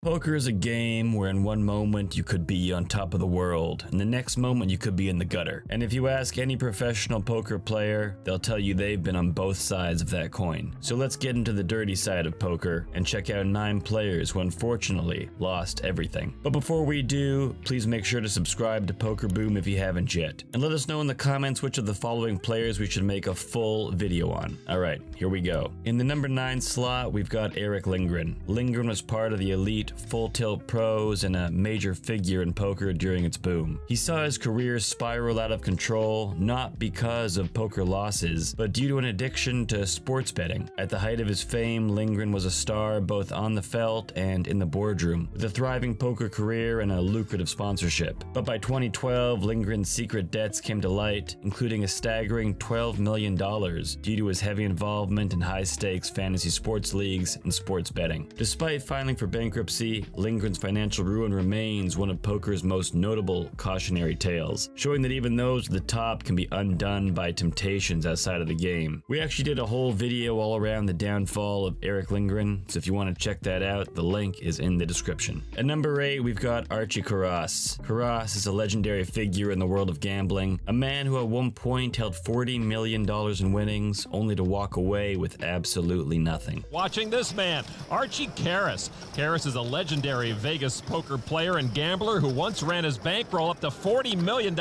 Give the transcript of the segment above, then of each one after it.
Poker is a game where in one moment you could be on top of the world, and the next moment you could be in the gutter. And if you ask any professional poker player, they'll tell you they've been on both sides of that coin. So let's get into the dirty side of poker and check out 9 players who unfortunately lost everything. But before we do, please make sure to subscribe to Poker Boom if you haven't yet. And let us know in the comments which of the following players we should make a full video on. Alright, here we go. In the number 9 slot, we've got Erick Lindgren. Lindgren was part of the elite Full Tilt pros and a major figure in poker during its boom. He saw his career spiral out of control, not because of poker losses, but due to an addiction to sports betting. At the height of his fame, Lindgren was a star both on the felt and in the boardroom, with a thriving poker career and a lucrative sponsorship. But by 2012, Lindgren's secret debts came to light, including a staggering $12 million due to his heavy involvement in high-stakes fantasy sports leagues and sports betting. Despite filing for bankruptcy, Lindgren's financial ruin remains one of poker's most notable cautionary tales, showing that even those at the top can be undone by temptations outside of the game. We actually did a whole video all around the downfall of Erick Lindgren, so if you want to check that out, the link is in the description. At number 8, we've got Archie. Karras is a legendary figure in the world of gambling, a man who at one point held $40 million in winnings, only to walk away with absolutely nothing. Watching this man, Archie Karras. Karras is a legendary Vegas poker player and gambler who once ran his bankroll up to $40 million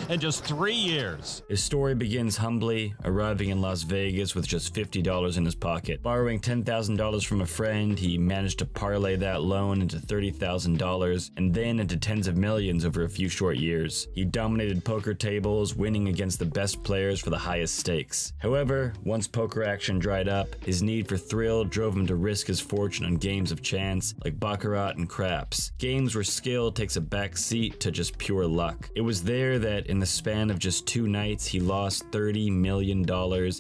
in just 3 years. His story begins humbly, arriving in Las Vegas with just $50 in his pocket. Borrowing $10,000 from a friend, he managed to parlay that loan into $30,000 and then into tens of millions over a few short years. He dominated poker tables, winning against the best players for the highest stakes. However, once poker action dried up, his need for thrill drove him to risk his fortune on games of chance like baccarat and craps, games where skill takes a back seat to just pure luck. It was there that in the span of just 2 nights he lost $30 million,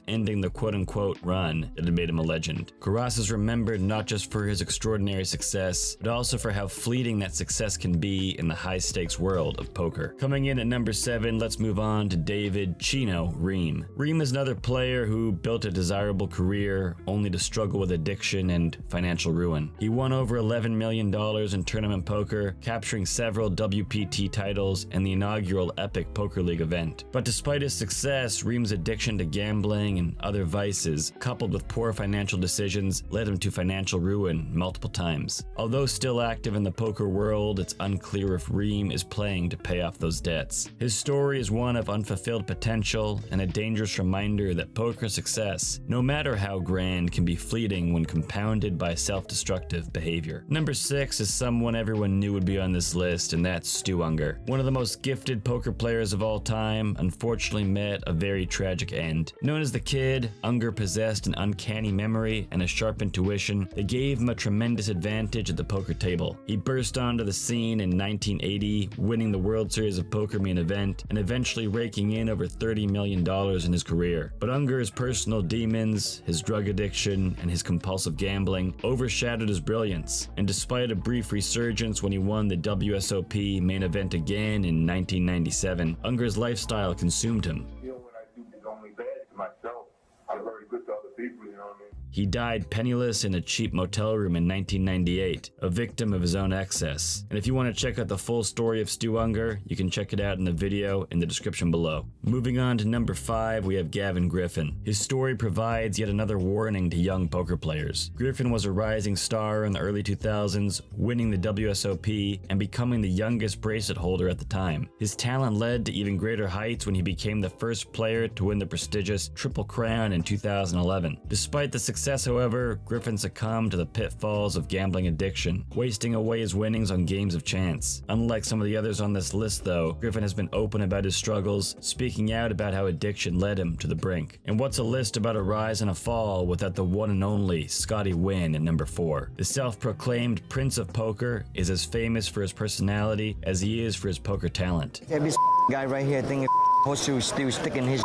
ending the quote-unquote run that had made him a legend. Karras is remembered not just for his extraordinary success, but also for how fleeting that success can be in the high-stakes world of poker. Coming in at number 7, let's move on to David Chino Rheem. Rheem is another player who built a desirable career only to struggle with addiction and financial ruin. He won over $11 million in tournament poker, capturing several WPT titles and the inaugural Epic Poker League event. But despite his success, Rheem's addiction to gambling and other vices, coupled with poor financial decisions, led him to financial ruin multiple times. Although still active in the poker world, it's unclear if Rheem is playing to pay off those debts. His story is one of unfulfilled potential and a dangerous reminder that poker success, no matter how grand, can be fleeting when compounded by self-destructive behavior. Number 6 is someone everyone knew would be on this list, and that's Stu Ungar. One of the most gifted poker players of all time, unfortunately met a very tragic end. Known as the Kid, Ungar possessed an uncanny memory and a sharp intuition that gave him a tremendous advantage at the poker table. He burst onto the scene in 1980, winning the World Series of Poker main event and eventually raking in over $30 million in his career. But Ungar's personal demons, his drug addiction, and his compulsive gambling overshadowed his brilliance, and despite a brief resurgence when he won the WSOP main event again in 1997, Ungar's lifestyle consumed him. What I do is only bad to myself. I'm very good to other people, you know what I mean? He died penniless in a cheap motel room in 1998, a victim of his own excess. And if you want to check out the full story of Stu Ungar, you can check it out in the video in the description below. Moving on to number 5, we have Gavin Griffin. His story provides yet another warning to young poker players. Griffin was a rising star in the early 2000s, winning the WSOP and becoming the youngest bracelet holder at the time. His talent led to even greater heights when he became the first player to win the prestigious Triple Crown in 2011. Despite the success, however, Griffin succumbed to the pitfalls of gambling addiction, wasting away his winnings on games of chance. Unlike some of the others on this list though, Griffin has been open about his struggles, speaking out about how addiction led him to the brink. And what's a list about a rise and a fall without the one and only Scotty win at number 4? The self-proclaimed Prince of Poker is as famous for his personality as he is for his poker talent. Yeah, this guy right here thinking horseshoe still sticking his.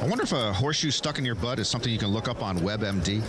I wonder if a horseshoe stuck in your butt is something you can look up on WebMD.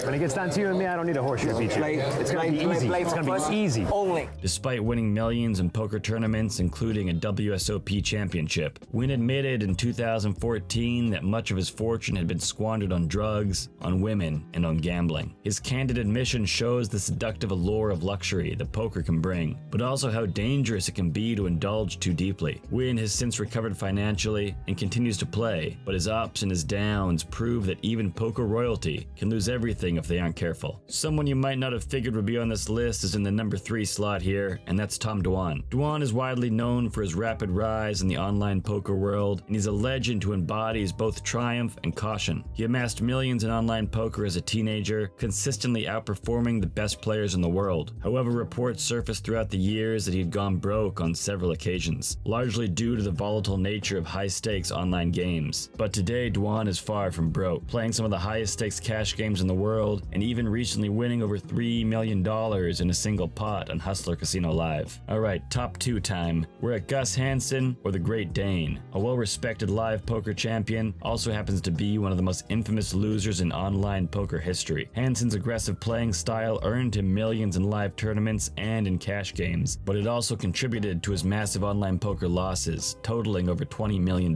When it gets down to you and me, I don't need a horseshoe to beat you. It's gonna be easy. It's gonna be easy. Only. Despite winning millions in poker tournaments, including a WSOP championship, Nguyen admitted in 2014 that much of his fortune had been squandered on drugs, on women, and on gambling. His candid admission shows the seductive allure of luxury that poker can bring, but also how dangerous it can be to indulge too deeply. Nguyen has since recovered financially and continues to play, but his ups and his downs prove that even poker royalty can lose everything if they aren't careful. Someone you might not have figured would be on this list is in the number 3 slot here, and that's Dwan. Dwan is widely known for his rapid rise in the online poker world, and he's a legend who embodies both triumph and caution. He amassed millions in online poker as a teenager, consistently outperforming the best players in the world. However, reports surfaced throughout the years that he'd gone broke on several occasions, largely due to the volatile nature of high-stakes online games. But today, Dwan is far from broke, playing some of the highest-stakes cash games in the world, and even recently winning over $3 million in a single pot on Hustler Casino Live. Alright, top 2 time. We're at Gus Hansen or the Great Dane. A well-respected live poker champion, also happens to be one of the most infamous losers in online poker history. Hansen's aggressive playing style earned him millions in live tournaments and in cash games, but it also contributed to his massive online poker losses, totaling over $20 million.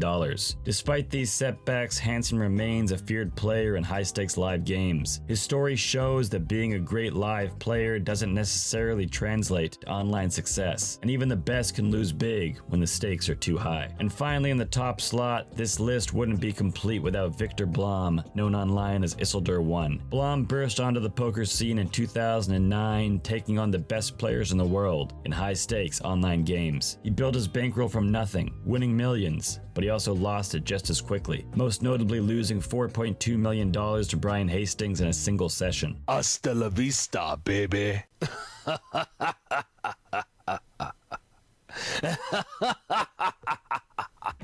Despite these setbacks, Hansen remains a feared player in high-stakes live games. His story shows that being a great live player doesn't necessarily translate to online success, and even the best can lose big when the stakes are too high. And finally, in the top slot, this list wouldn't be complete without Victor Blom, known online as Isildur1. Blom burst onto the poker scene in 2009, taking on the best players in the world in high-stakes online games. He built his bankroll from nothing, winning millions, but he also lost it just as quickly, most notably losing $4.2 million to Brian Hastings in a single session. Hasta la vista, baby.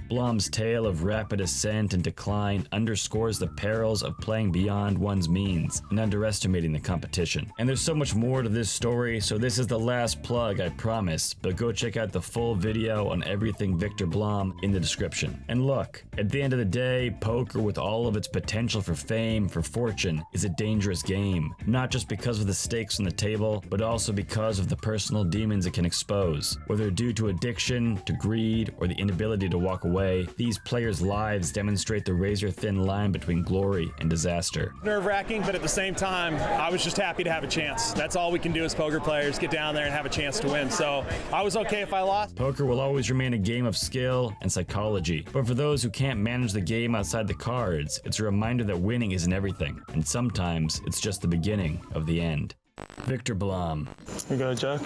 Blom's tale of rapid ascent and decline underscores the perils of playing beyond one's means and underestimating the competition. And there's so much more to this story, so this is the last plug, I promise, but go check out the full video on everything Victor Blom in the description. And look, at the end of the day, poker with all of its potential for fame, for fortune, is a dangerous game, not just because of the stakes on the table, but also because of the personal demons it can expose. Whether due to addiction, to greed, or the inability to walk away, these players' lives demonstrate the razor-thin line between glory and disaster. Nerve-wracking, but at the same time, I was just happy to have a chance. That's all we can do as poker players, get down there and have a chance to win. So I was okay if I lost. Poker will always remain a game of skill and psychology, but for those who can't manage the game outside the cards, it's a reminder that winning isn't everything, and sometimes it's just the beginning of the end. Victor Blom. You got a jack?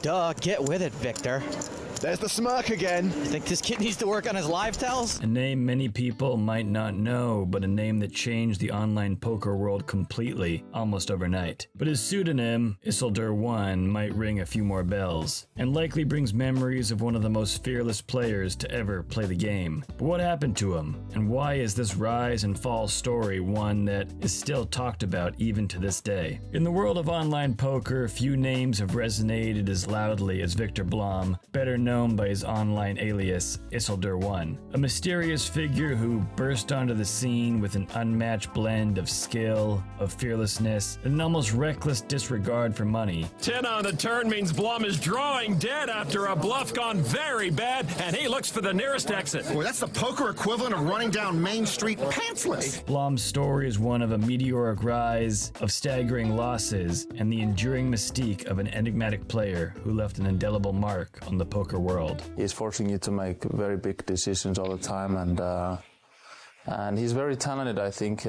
Duh, get with it, Victor. There's the smirk again. You think this kid needs to work on his live tells? A name many people might not know, but a name that changed the online poker world completely, almost overnight. But his pseudonym, Isildur1, might ring a few more bells, and likely brings memories of one of the most fearless players to ever play the game. But what happened to him, and why is this rise and fall story one that is still talked about even to this day? In the world of online poker, few names have resonated as loudly as Victor Blom, better known by his online alias, Isildur1, a mysterious figure who burst onto the scene with an unmatched blend of skill, of fearlessness, and an almost reckless disregard for money. 10 on the turn means Blom is drawing dead after a bluff gone very bad, and he looks for the nearest exit. Boy, that's the poker equivalent of running down Main Street pantsless. Blom's story is one of a meteoric rise, of staggering losses, and the enduring mystique of an enigmatic player who left an indelible mark on the poker world. He's forcing you to make very big decisions all the time, and he's very talented, I think,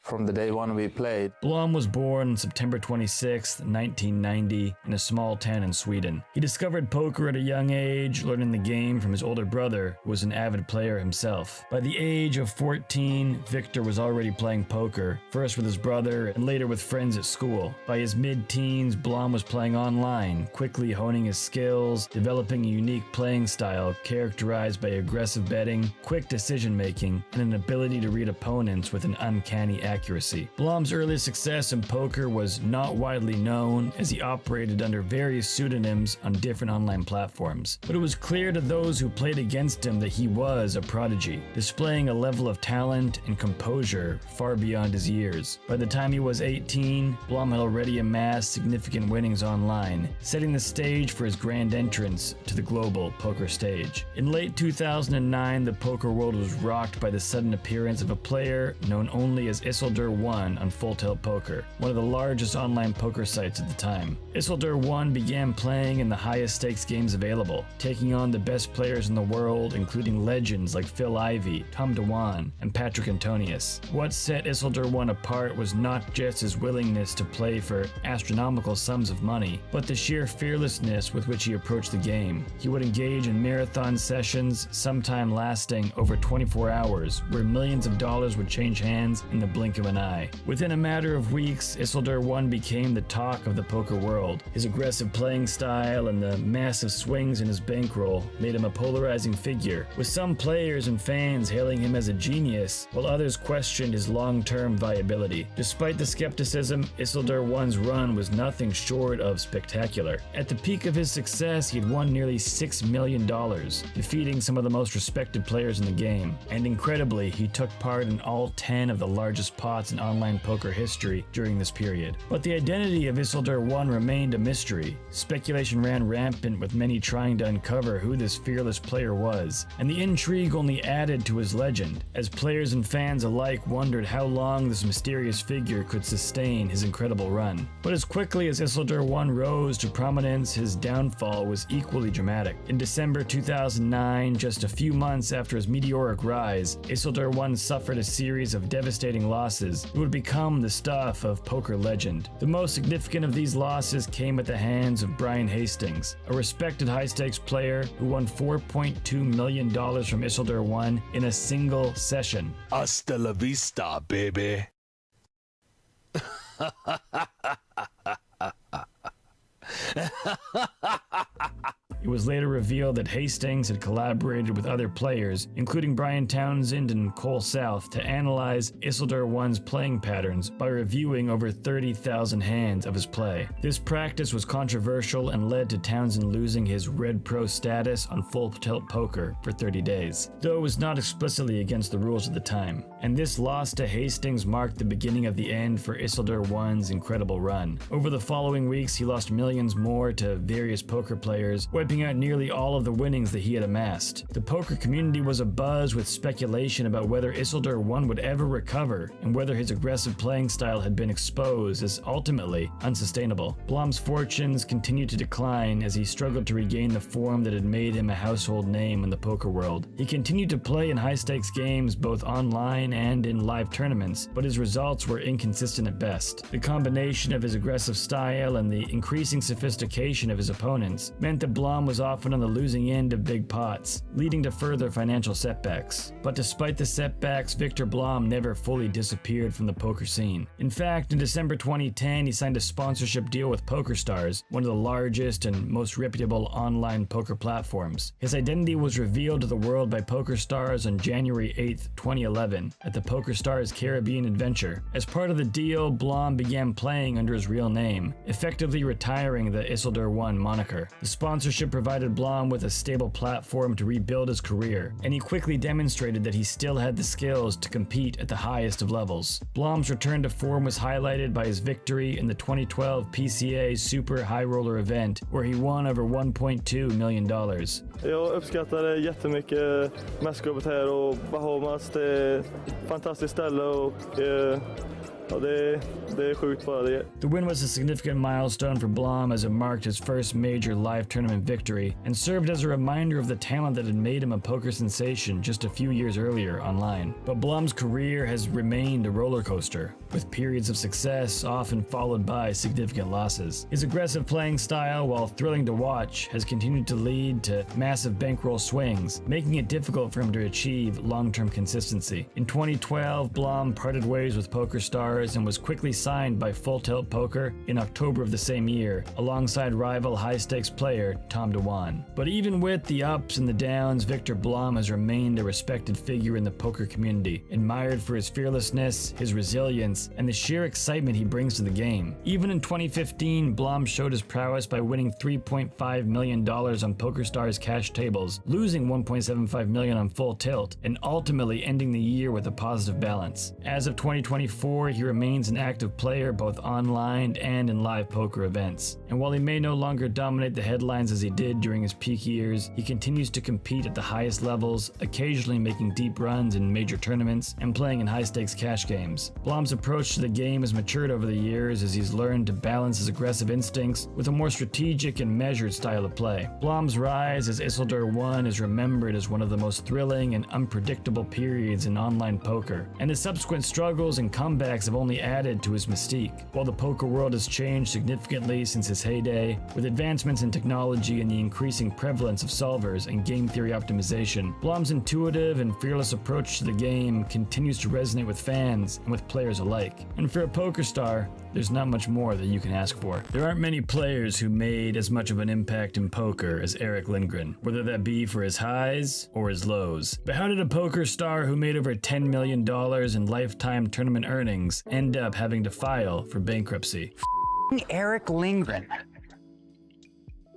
from the day one we played. Blom was born on September 26, 1990, in a small town in Sweden. He discovered poker at a young age, learning the game from his older brother, who was an avid player himself. By the age of 14, Victor was already playing poker, first with his brother and later with friends at school. By his mid-teens, Blom was playing online, quickly honing his skills, developing a unique playing style characterized by aggressive betting, quick decision-making, and an ability to read opponents with an uncanny accuracy. accuracy. Blom's early success in poker was not widely known, as he operated under various pseudonyms on different online platforms. But it was clear to those who played against him that he was a prodigy, displaying a level of talent and composure far beyond his years. By the time he was 18, Blom had already amassed significant winnings online, setting the stage for his grand entrance to the global poker stage. In late 2009, the poker world was rocked by the sudden appearance of a player known only as Isildur1 on Full Tilt Poker, one of the largest online poker sites at the time. Isildur1 began playing in the highest stakes games available, taking on the best players in the world, including legends like Phil Ivey, Tom Dwan, and Patrick Antonius. What set Isildur1 apart was not just his willingness to play for astronomical sums of money, but the sheer fearlessness with which he approached the game. He would engage in marathon sessions, sometime lasting over 24 hours, where millions of dollars would change hands in the blink of an eye. Within a matter of weeks, Isildur1 became the talk of the poker world. His aggressive playing style and the massive swings in his bankroll made him a polarizing figure, with some players and fans hailing him as a genius, while others questioned his long-term viability. Despite the skepticism, Isildur1's run was nothing short of spectacular. At the peak of his success, he had won nearly $6 million, defeating some of the most respected players in the game. And incredibly, he took part in all 10 of the largest pots in online poker history during this period. But the identity of Isildur1 remained a mystery. Speculation ran rampant, with many trying to uncover who this fearless player was, and the intrigue only added to his legend, as players and fans alike wondered how long this mysterious figure could sustain his incredible run. But as quickly as Isildur1 rose to prominence, his downfall was equally dramatic. In December 2009, just a few months after his meteoric rise, Isildur1 suffered a series of devastating losses that would become the stuff of poker legend. The most significant of these losses came at the hands of Brian Hastings, a respected high-stakes player who won $4.2 million from Isildur1 in a single session. Hasta la vista, baby. It was later revealed that Hastings had collaborated with other players, including Brian Townsend and Cole South, to analyze Isildur1's playing patterns by reviewing over 30,000 hands of his play. This practice was controversial and led to Townsend losing his Red Pro status on Full Tilt Poker for 30 days, though it was not explicitly against the rules at the time. And this loss to Hastings marked the beginning of the end for Isildur1's incredible run. Over the following weeks, he lost millions more to various poker players, wiping out nearly all of the winnings that he had amassed. The poker community was abuzz with speculation about whether Isildur1 would ever recover, and whether his aggressive playing style had been exposed as ultimately unsustainable. Blom's fortunes continued to decline as he struggled to regain the form that had made him a household name in the poker world. He continued to play in high-stakes games both online and in live tournaments, but his results were inconsistent at best. The combination of his aggressive style and the increasing sophistication of his opponents meant that Blom was often on the losing end of big pots, leading to further financial setbacks. But despite the setbacks, Victor Blom never fully disappeared from the poker scene. In fact, in December 2010, he signed a sponsorship deal with PokerStars, one of the largest and most reputable online poker platforms. His identity was revealed to the world by PokerStars on January 8, 2011, at the PokerStars Caribbean Adventure. As part of the deal, Blom began playing under his real name, effectively retiring the Isildur1 moniker. The sponsorship provided Blom with a stable platform to rebuild his career, and he quickly demonstrated that he still had the skills to compete at the highest of levels. Blom's return to form was highlighted by his victory in the 2012 PCA Super High Roller event, where he won over $1.2 million. Jag uppskattar det jättemycket, mästerskapet här och Bahamas. Det är ett fantastiskt ställe och ja, det är sjukt bara det. The win was a significant milestone for Blom, as it marked his first major live tournament victory and served as a reminder of the talent that had made him a poker sensation just a few years earlier online. But Blom's career has remained a roller coaster, with periods of success often followed by significant losses. His aggressive playing style, while thrilling to watch, has continued to lead to massive bankroll swings, making it difficult for him to achieve long-term consistency. In 2012, Blom parted ways with PokerStars stars and was quickly signed by Full Tilt Poker in October of the same year, alongside rival high-stakes player Tom Dwan. But even with the ups and the downs, Victor Blom has remained a respected figure in the poker community, admired for his fearlessness, his resilience, and the sheer excitement he brings to the game. Even in 2015, Blom showed his prowess by winning $3.5 million on PokerStars cash tables, losing $1.75 million on Full Tilt, and ultimately ending the year with a positive balance. As of 2024, he remains an active player both online and in live poker events. And while he may no longer dominate the headlines as he did during his peak years, he continues to compete at the highest levels, occasionally making deep runs in major tournaments and playing in high-stakes cash games. Blom's approach to the game has matured over the years as he's learned to balance his aggressive instincts with a more strategic and measured style of play. Blom's rise as Isildur I is remembered as one of the most thrilling and unpredictable periods in online poker, and his subsequent struggles and comebacks have only added to his mystique. While the poker world has changed significantly since his heyday, with advancements in technology and the increasing prevalence of solvers and game theory optimization, Blom's intuitive and fearless approach to the game continues to resonate with fans and with players alike. And for a poker star, there's not much more that you can ask for. There aren't many players who made as much of an impact in poker as Erick Lindgren, whether that be for his highs or his lows. But how did a poker star who made over $10 million in lifetime tournament earnings end up having to file for bankruptcy? Erick Lindgren.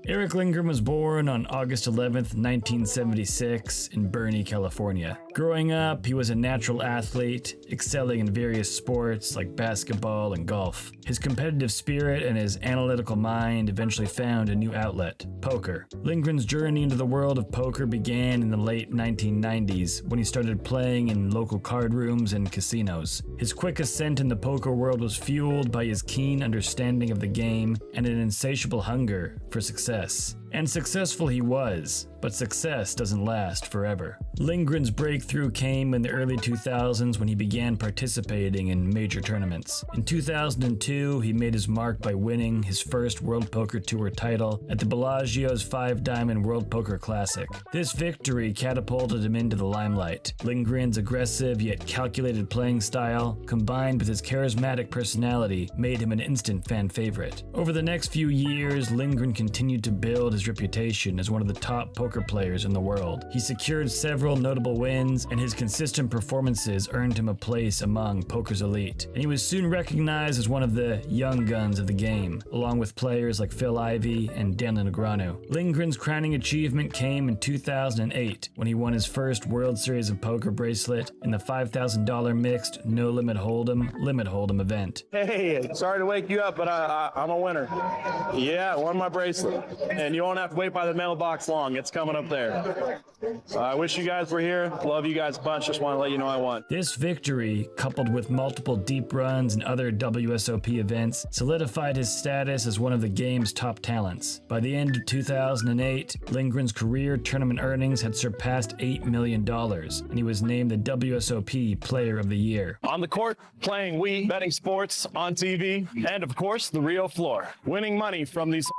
Erick Lindgren was born on August 11th, 1976 in Bernie, California. Growing up, he was a natural athlete, excelling in various sports like basketball and golf. His competitive spirit and his analytical mind eventually found a new outlet: poker. Lindgren's journey into the world of poker began in the late 1990s when he started playing in local card rooms and casinos. His quick ascent in the poker world was fueled by his keen understanding of the game and an insatiable hunger for success. And successful he was, but success doesn't last forever. Lindgren's breakthrough came in the early 2000s when he began participating in major tournaments. In 2002, he made his mark by winning his first World Poker Tour title at the Bellagio's 5-Diamond World Poker Classic. This victory catapulted him into the limelight. Lindgren's aggressive yet calculated playing style, combined with his charismatic personality, made him an instant fan favorite. Over the next few years, Lindgren continued to build his reputation as one of the top poker players in the world. He secured several notable wins, and his consistent performances earned him a place among poker's elite. And he was soon recognized as one of the young guns of the game, along with players like Phil Ivey and Daniel Negreanu. Lindgren's crowning achievement came in 2008 when he won his first World Series of Poker bracelet in the $5,000 mixed No Limit Hold'em event. Hey, sorry to wake you up, but I'm a winner. Yeah, I won my bracelet. And you won't have to wait by the mailbox long. It's coming up there. I wish you guys were here. Love you guys a bunch. Just want to let you know I won. This victory, coupled with multiple deep runs and other WSOP events, solidified his status as one of the game's top talents. By the end of 2008, Lindgren's career tournament earnings had surpassed $8 million, and he was named the WSOP Player of the Year. On the court, playing Wii, betting sports on TV, and of course, the Rio floor. Winning money from these...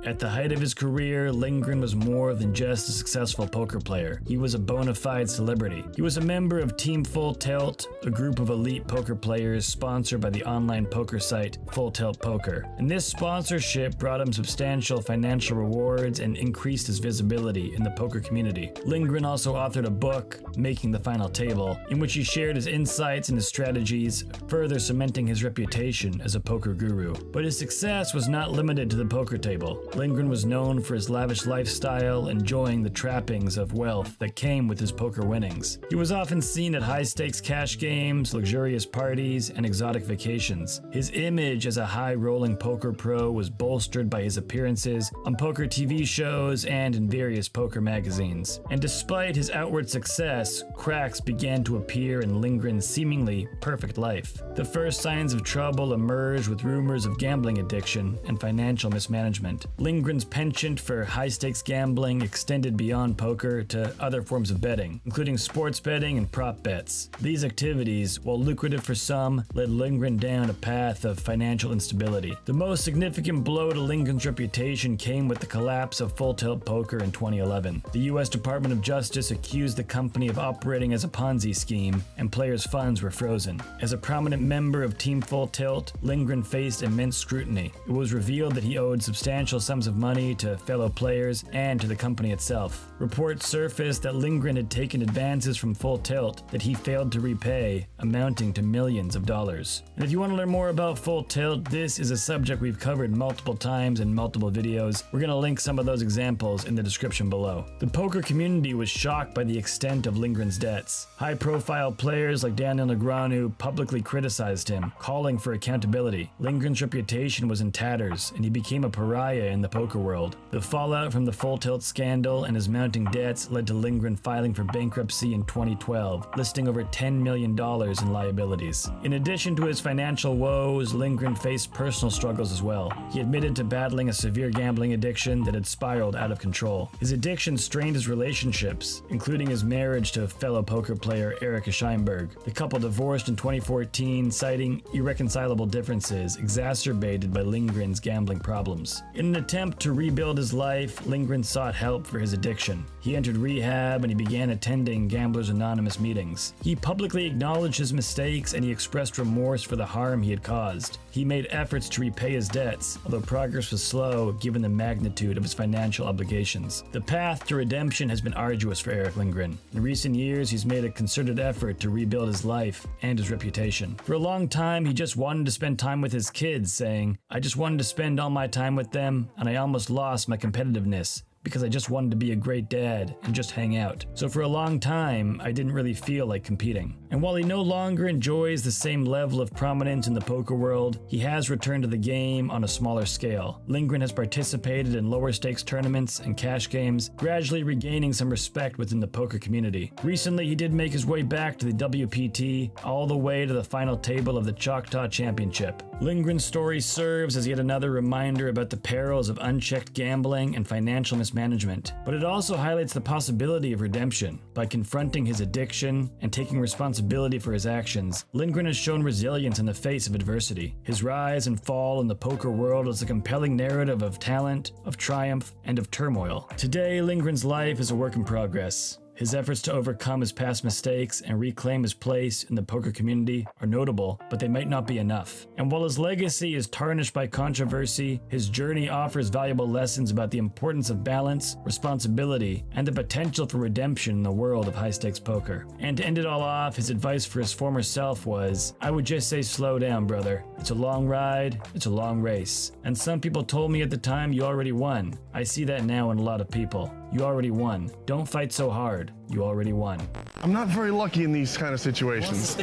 At the height of his career, Lindgren was more than just a successful poker player. He was a bona fide celebrity. He was a member of Team Full Tilt, a group of elite poker players sponsored by the online poker site Full Tilt Poker. And this sponsorship brought him substantial financial rewards and increased his visibility in the poker community. Lindgren also authored a book, Making the Final Table, in which he shared his insights and his strategies, further cementing his reputation as a poker guru. But his success was not limited to the poker table. Lindgren was known for his lavish lifestyle, enjoying the trappings of wealth that came with his poker winnings. He was often seen at high-stakes cash games, luxurious parties, and exotic vacations. His image as a high-rolling poker pro was bolstered by his appearances on poker TV shows and in various poker magazines. And despite his outward success, cracks began to appear in Lindgren's seemingly perfect life. The first signs of trouble emerged with rumors of gambling addiction and financial mismanagement. Lindgren's penchant for high-stakes gambling extended beyond poker to other forms of betting, including sports betting and prop bets. These activities, while lucrative for some, led Lindgren down a path of financial instability. The most significant blow to Lindgren's reputation came with the collapse of Full Tilt Poker in 2011. The U.S. Department of Justice accused the company of operating as a Ponzi scheme, and players' funds were frozen. As a prominent member of Team Full Tilt, Lindgren faced immense scrutiny. It was revealed that he owed substantial sums of money to fellow players and to the company itself. Reports surfaced that Lindgren had taken advances from Full Tilt that he failed to repay, amounting to millions of dollars. And if you want to learn more about Full Tilt, this is a subject we've covered multiple times in multiple videos. We're going to link some of those examples in the description below. The poker community was shocked by the extent of Lindgren's debts. High-profile players like Daniel Negreanu publicly criticized him, calling for accountability. Lindgren's reputation was in tatters, and he became a pariah in the poker world. The fallout from the Full Tilt scandal and his mounting debts led to Lindgren filing for bankruptcy in 2012, listing over $10 million in liabilities. In addition to his financial woes, Lindgren faced personal struggles as well. He admitted to battling a severe gambling addiction that had spiraled out of control. His addiction strained his relationships, including his marriage to fellow poker player Erick. The couple divorced in 2014, citing irreconcilable differences exacerbated by Lindgren's gambling problems. In an attempt to rebuild his life, Lindgren sought help for his addiction. He entered rehab and he began attending Gamblers Anonymous meetings. He publicly acknowledged his mistakes and he expressed remorse for the harm he had caused. He made efforts to repay his debts, although progress was slow given the magnitude of his financial obligations. The path to redemption has been arduous for Erick Lindgren. In recent years, he's made a concerted effort to rebuild his life and his reputation. For a long time, he just wanted to spend time with his kids, saying, "I just wanted to spend all my time with them, and I almost lost my competitiveness because I just wanted to be a great dad and just hang out. So for a long time, I didn't really feel like competing." And while he no longer enjoys the same level of prominence in the poker world, he has returned to the game on a smaller scale. Lindgren has participated in lower stakes tournaments and cash games, gradually regaining some respect within the poker community. Recently, he did make his way back to the WPT, all the way to the final table of the Choctaw Championship. Lindgren's story serves as yet another reminder about the perils of unchecked gambling and financial mismanagement, but it also highlights the possibility of redemption. By confronting his addiction and taking responsibility for his actions, Lindgren has shown resilience in the face of adversity. His rise and fall in the poker world is a compelling narrative of talent, of triumph, and of turmoil. Today, Lindgren's life is a work in progress. His efforts to overcome his past mistakes and reclaim his place in the poker community are notable, but they might not be enough. And while his legacy is tarnished by controversy, his journey offers valuable lessons about the importance of balance, responsibility, and the potential for redemption in the world of high-stakes poker. And to end it all off, his advice for his former self was, "I would just say slow down, brother. It's a long ride, it's a long race. And some people told me at the time you already won. I see that now in a lot of people. You already won. Don't fight so hard. You already won." I'm not very lucky in these kind of situations.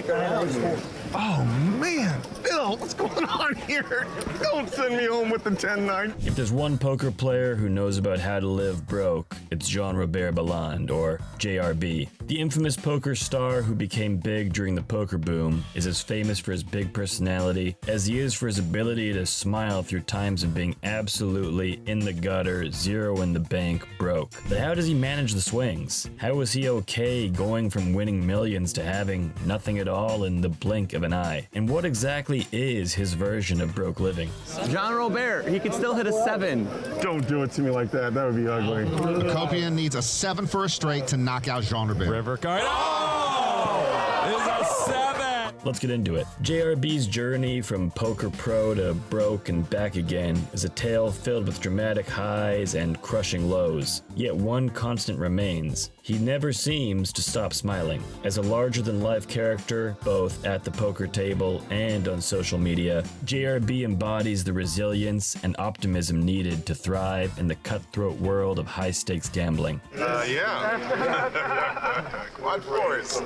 Oh, man. Bill, what's going on here? Don't send me home with the 10-9. If there's one poker player who knows about how to live broke, it's Jean-Robert Bellande, or JRB. The infamous poker star who became big during the poker boom is as famous for his big personality as he is for his ability to smile through times of being absolutely in the gutter, zero in the bank, broke. But how does he manage the swings? How is he okay going from winning millions to having nothing at all in the blink of an eye? And what exactly is his version of broke living? Jean Robert, he could still hit a 7. Don't do it to me like that. That would be ugly. The Copian needs a 7 for a straight to knock out Jean Robert. River card. Oh! It's a 7! Let's get into it. JRB's journey from poker pro to broke and back again is a tale filled with dramatic highs and crushing lows. Yet one constant remains. He never seems to stop smiling. As a larger-than-life character, both at the poker table and on social media, JRB embodies the resilience and optimism needed to thrive in the cutthroat world of high-stakes gambling. Yeah. Quad fours.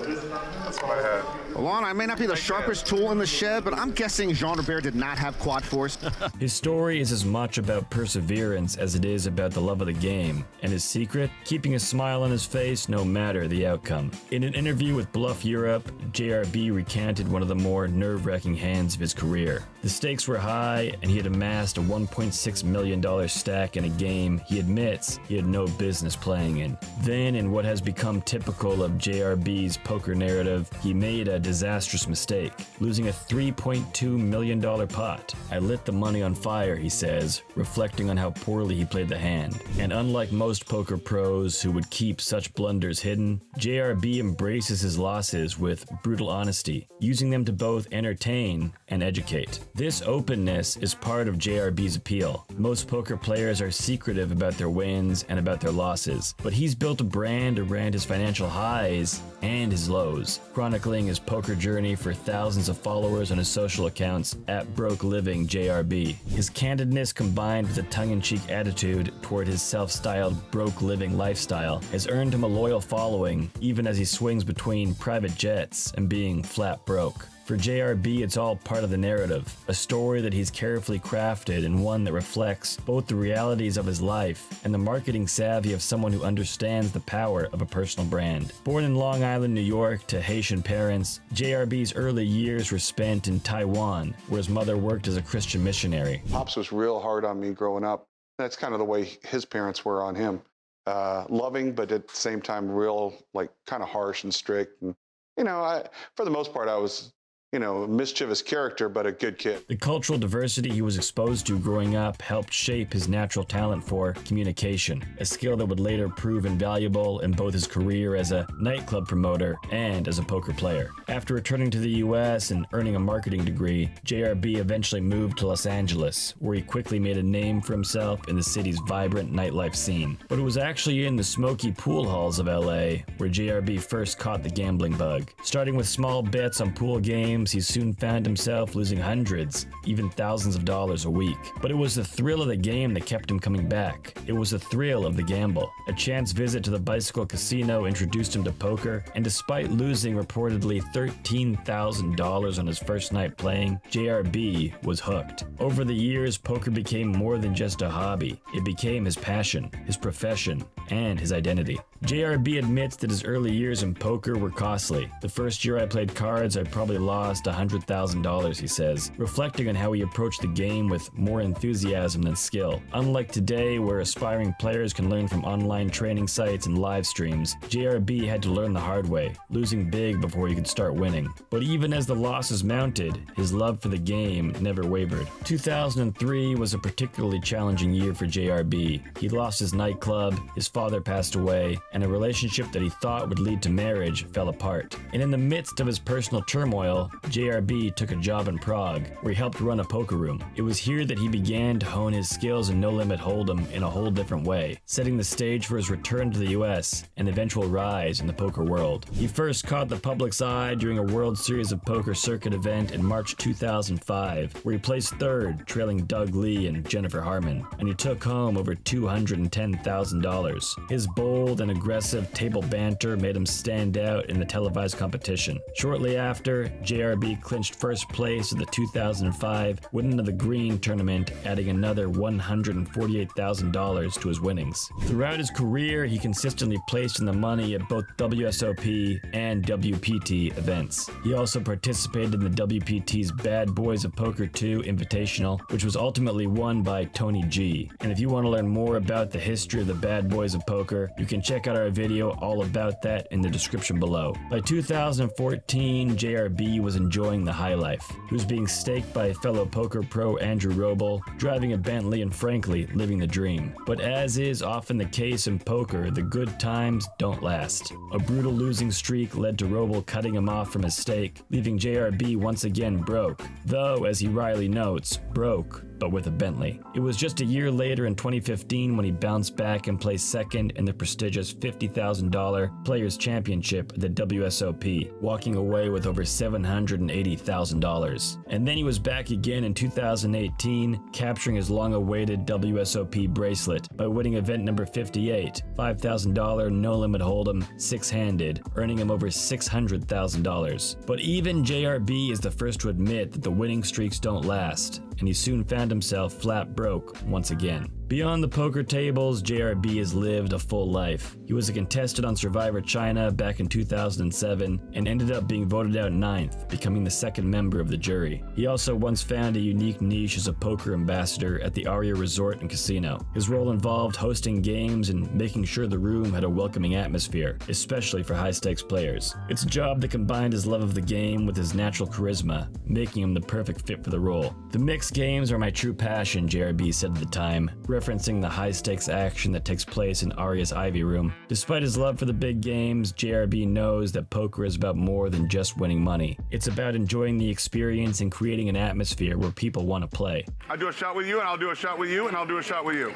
That's what I had. Alon, I may not be the sharpest tool in the shed, but I'm guessing Jean Robert did not have quad fours. His story is as much about perseverance as it is about the love of the game, and his secret, keeping a smile on his face no matter the outcome. In an interview with Bluff Europe, JRB recanted one of the more nerve-wracking hands of his career. The stakes were high, and he had amassed a $1.6 million stack in a game he admits he had no business playing in. Then, in what has become typical of JRB's poker narrative, he made a disastrous mistake, losing a $3.2 million pot. I lit the money on fire, he says, reflecting on how poorly he played the hand. And unlike most poker pros who would keep such blunders hidden, JRB embraces his losses with brutal honesty, using them to both entertain and educate. This openness is part of JRB's appeal. Most poker players are secretive about their wins and about their losses, but he's built a brand around his financial highs and his lows, chronicling his poker journey for thousands of followers on his social accounts at Broke Living JRB. His candidness combined with a tongue-in-cheek attitude toward his self-styled broke living lifestyle has earned him a loyal following, even as he swings between private jets and being flat broke. For JRB, it's all part of the narrative, a story that he's carefully crafted and one that reflects both the realities of his life and the marketing savvy of someone who understands the power of a personal brand. Born in Long Island, New York to Haitian parents, JRB's early years were spent in Taiwan, where his mother worked as a Christian missionary. Pops was real hard on me growing up. That's kind of the way his parents were on him. Loving, but at the same time, real, kind of harsh and strict. And, for the most part, I was mischievous character, but a good kid. The cultural diversity he was exposed to growing up helped shape his natural talent for communication, a skill that would later prove invaluable in both his career as a nightclub promoter and as a poker player. After returning to the US and earning a marketing degree, JRB eventually moved to Los Angeles, where he quickly made a name for himself in the city's vibrant nightlife scene. But it was actually in the smoky pool halls of LA where JRB first caught the gambling bug. Starting with small bets on pool games, he soon found himself losing hundreds, even thousands of dollars a week. But it was the thrill of the game that kept him coming back. It was the thrill of the gamble. A chance visit to the bicycle casino introduced him to poker, and despite losing reportedly $13,000 on his first night playing, JRB was hooked. Over the years, poker became more than just a hobby. It became his passion, his profession, and his identity. JRB admits that his early years in poker were costly. The first year I played cards, I probably lost $100,000, he says, reflecting on how he approached the game with more enthusiasm than skill. Unlike today, where aspiring players can learn from online training sites and live streams, JRB had to learn the hard way, losing big before he could start winning. But even as the losses mounted, his love for the game never wavered. 2003 was a particularly challenging year for JRB. He lost his nightclub, his father passed away, and a relationship that he thought would lead to marriage fell apart. And in the midst of his personal turmoil, JRB took a job in Prague, where he helped run a poker room. It was here that he began to hone his skills in no-limit hold'em in a whole different way, setting the stage for his return to the US and eventual rise in the poker world. He first caught the public's eye during a World Series of Poker circuit event in March 2005, where he placed third, trailing Doug Lee and Jennifer Harmon, and he took home over $210,000. His bold and aggressive table banter made him stand out in the televised competition. Shortly after, JRB clinched first place at the 2005 Women of the Green tournament, adding another $148,000 to his winnings. Throughout his career, he consistently placed in the money at both WSOP and WPT events. He also participated in the WPT's Bad Boys of Poker 2 Invitational, which was ultimately won by Tony G. And if you want to learn more about the history of the Bad Boys of Poker, you can check out our video all about that in the description below. By 2014, JRB was enjoying the high life. He was being staked by fellow poker pro Andrew Roble, driving a Bentley and frankly living the dream. But as is often the case in poker, the good times don't last. A brutal losing streak led to Roble cutting him off from his stake, leaving JRB once again broke. Though, as he wryly notes, broke, but with a Bentley. It was just a year later in 2015 when he bounced back and placed second in the prestigious $50,000 Players' Championship at the WSOP, walking away with over $780,000. And then he was back again in 2018, capturing his long-awaited WSOP bracelet by winning event number 58, $5,000 no-limit hold'em, six-handed, earning him over $600,000. But even JRB is the first to admit that the winning streaks don't last, and he soon found himself flat broke once again. Beyond the poker tables, JRB has lived a full life. He was a contestant on Survivor China back in 2007 and ended up being voted out 9th, becoming the second member of the jury. He also once found a unique niche as a poker ambassador at the Aria Resort and Casino. His role involved hosting games and making sure the room had a welcoming atmosphere, especially for high-stakes players. It's a job that combined his love of the game with his natural charisma, making him the perfect fit for the role. "The mixed games are my true passion," JRB said at the time, referencing the high-stakes action that takes place in Aria's Ivy Room. Despite his love for the big games, JRB knows that poker is about more than just winning money. It's about enjoying the experience and creating an atmosphere where people want to play. I do a shot with you, and I'll do a shot with you, and I'll do a shot with you.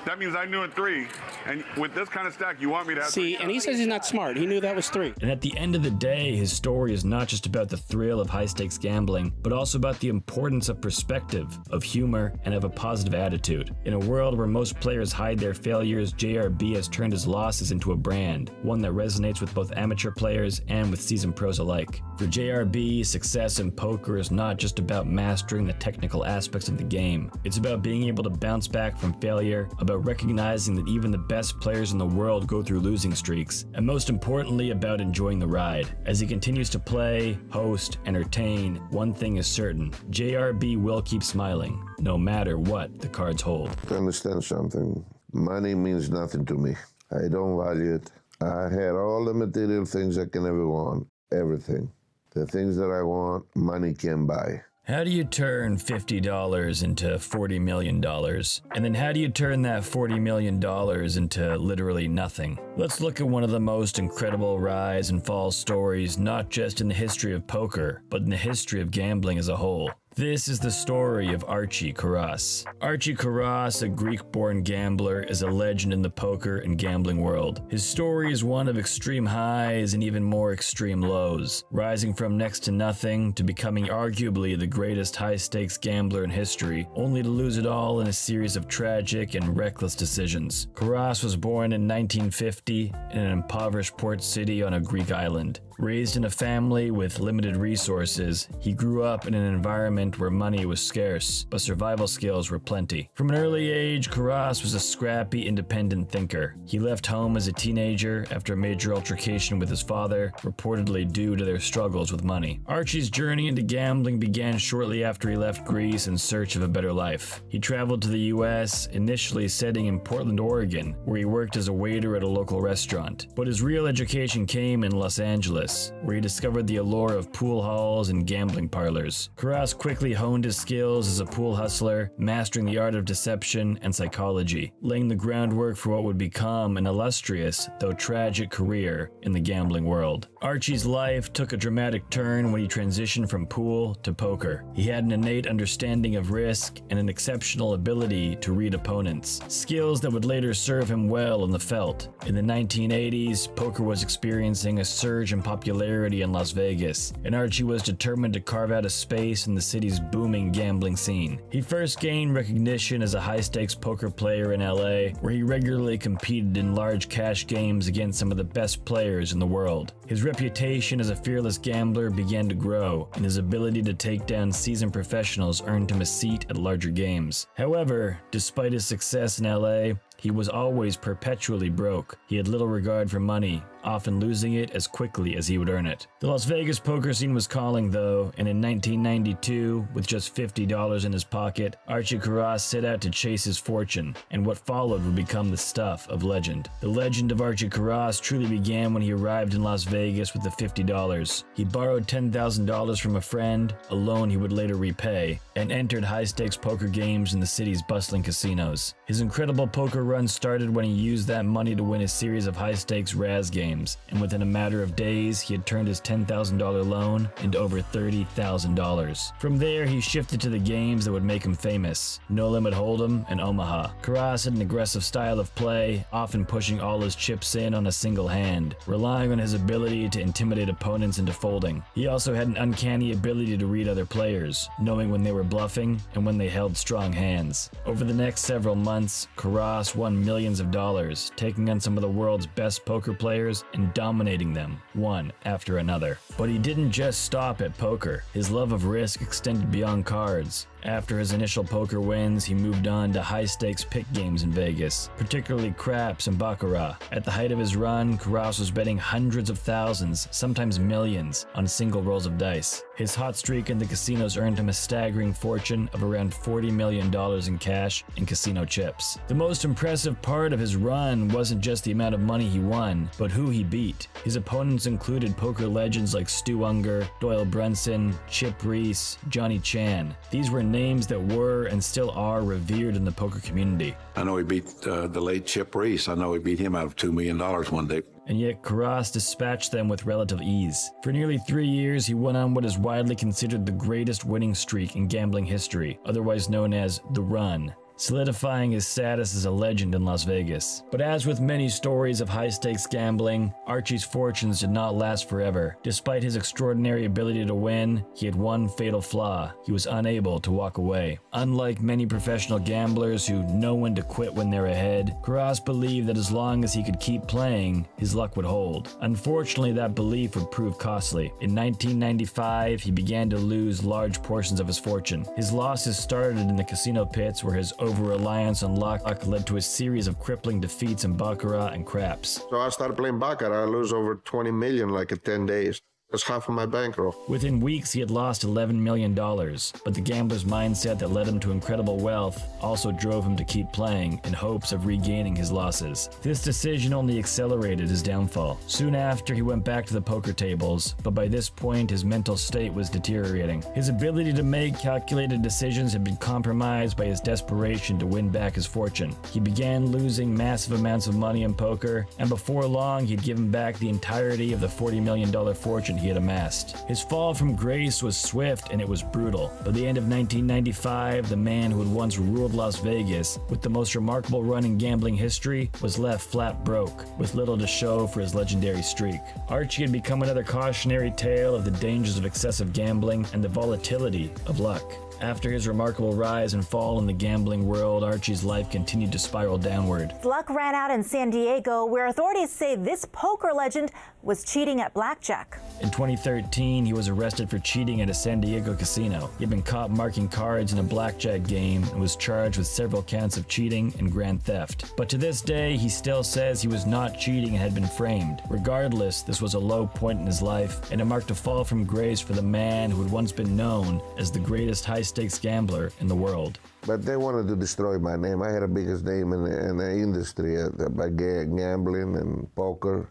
That means I'm doing 3. And with this kind of stack, you want me to have See, and he says he's not smart. He knew that was 3. And at the end of the day, his story is not just about the thrill of high-stakes gambling, but also about the importance of perspective, of humor, and of a positive attitude. In a world where most players hide their failures, JRB has turned his losses into a brand, one that resonates with both amateur players and with seasoned pros alike. For JRB, success in poker is not just about mastering the technical aspects of the game. It's about being able to bounce back from failure, about recognizing that even the best players in the world go through losing streaks, and most importantly, about enjoying the ride. As he continues to play, host, entertain, one thing is certain: JRB will keep smiling, no matter what the cards hold. To understand something, money means nothing to me. I don't value it. I had all the material things I can ever want, everything. The things that I want, money can buy. How do you turn $50 into $40 million? And then how do you turn that $40 million into literally nothing? Let's look at one of the most incredible rise and fall stories, not just in the history of poker, but in the history of gambling as a whole. This is the story of Archie Karras. Archie Karras, a Greek-born gambler, is a legend in the poker and gambling world. His story is one of extreme highs and even more extreme lows, rising from next to nothing to becoming arguably the greatest high-stakes gambler in history, only to lose it all in a series of tragic and reckless decisions. Karras was born in 1950 in an impoverished port city on a Greek island. Raised in a family with limited resources, he grew up in an environment where money was scarce, but survival skills were plenty. From an early age, Karras was a scrappy, independent thinker. He left home as a teenager after a major altercation with his father, reportedly due to their struggles with money. Archie's journey into gambling began shortly after he left Greece in search of a better life. He traveled to the US, initially setting in Portland, Oregon, where he worked as a waiter at a local restaurant. But his real education came in Los Angeles, where he discovered the allure of pool halls and gambling parlors. Karras quickly honed his skills as a pool hustler, mastering the art of deception and psychology, laying the groundwork for what would become an illustrious, though tragic, career in the gambling world. Archie's life took a dramatic turn when he transitioned from pool to poker. He had an innate understanding of risk and an exceptional ability to read opponents, skills that would later serve him well in the felt. In the 1980s, poker was experiencing a surge in popularity in Las Vegas, and Archie was determined to carve out a space in the city's booming gambling scene. He first gained recognition as a high-stakes poker player in LA, where he regularly competed in large cash games against some of the best players in the world. His reputation as a fearless gambler began to grow, and his ability to take down seasoned professionals earned him a seat at larger games. However, despite his success in LA, he was always perpetually broke. He had little regard for money, often losing it as quickly as he would earn it. The Las Vegas poker scene was calling, though, and in 1992, with just $50 in his pocket, Archie Karras set out to chase his fortune, and what followed would become the stuff of legend. The legend of Archie Karras truly began when he arrived in Las Vegas with the $50. He borrowed $10,000 from a friend, a loan he would later repay, and entered high-stakes poker games in the city's bustling casinos. His incredible poker run started when he used that money to win a series of high-stakes Razz games, and within a matter of days, he had turned his $10,000 loan into over $30,000. From there, he shifted to the games that would make him famous: No Limit Hold'em and Omaha. Karras had an aggressive style of play, often pushing all his chips in on a single hand, relying on his ability to intimidate opponents into folding. He also had an uncanny ability to read other players, knowing when they were bluffing and when they held strong hands. Over the next several months, Karras won millions of dollars, taking on some of the world's best poker players and dominating them, one after another. But he didn't just stop at poker. His love of risk extended beyond cards. After his initial poker wins, he moved on to high-stakes pick games in Vegas, particularly craps and baccarat. At the height of his run, Karras was betting hundreds of thousands, sometimes millions, on single rolls of dice. His hot streak in the casinos earned him a staggering fortune of around $40 million in cash and casino chips. The most impressive part of his run wasn't just the amount of money he won, but who he beat. His opponents included poker legends like Stu Ungar, Doyle Brunson, Chip Reese, Johnny Chan. These were names that were and still are revered in the poker community. I know he beat the late Chip Reese. I know he beat him out of $2 million one day. And yet Karras dispatched them with relative ease. For nearly 3 years, he went on what is widely considered the greatest winning streak in gambling history, otherwise known as the Run, solidifying his status as a legend in Las Vegas. But as with many stories of high-stakes gambling, Archie's fortunes did not last forever. Despite his extraordinary ability to win, he had one fatal flaw: he was unable to walk away. Unlike many professional gamblers who know when to quit when they're ahead, Karras believed that as long as he could keep playing, his luck would hold. Unfortunately, that belief would prove costly. In 1995, he began to lose large portions of his fortune. His losses started in the casino pits, where his over-reliance on luck led to a series of crippling defeats in baccarat and craps. So I started playing baccarat. I lose over 20 million like in 10 days. That's half of my bankroll. Within weeks, he had lost $11 million, but the gambler's mindset that led him to incredible wealth also drove him to keep playing in hopes of regaining his losses. This decision only accelerated his downfall. Soon after, he went back to the poker tables, but by this point, his mental state was deteriorating. His ability to make calculated decisions had been compromised by his desperation to win back his fortune. He began losing massive amounts of money in poker, and before long, he'd given back the entirety of the $40 million fortune he had amassed. His fall from grace was swift and it was brutal. By the end of 1995, the man who had once ruled Las Vegas with the most remarkable run in gambling history was left flat broke, with little to show for his legendary streak. Archie had become another cautionary tale of the dangers of excessive gambling and the volatility of luck. After his remarkable rise and fall in the gambling world, Archie's life continued to spiral downward. Luck ran out in San Diego, where authorities say this poker legend was cheating at blackjack. In 2013, he was arrested for cheating at a San Diego casino. He had been caught marking cards in a blackjack game and was charged with several counts of cheating and grand theft. But to this day, he still says he was not cheating and had been framed. Regardless, this was a low point in his life, and it marked a fall from grace for the man who had once been known as the greatest high-stakes gambler in the world. But they wanted to destroy my name. I had the biggest name in the industry by gambling and poker.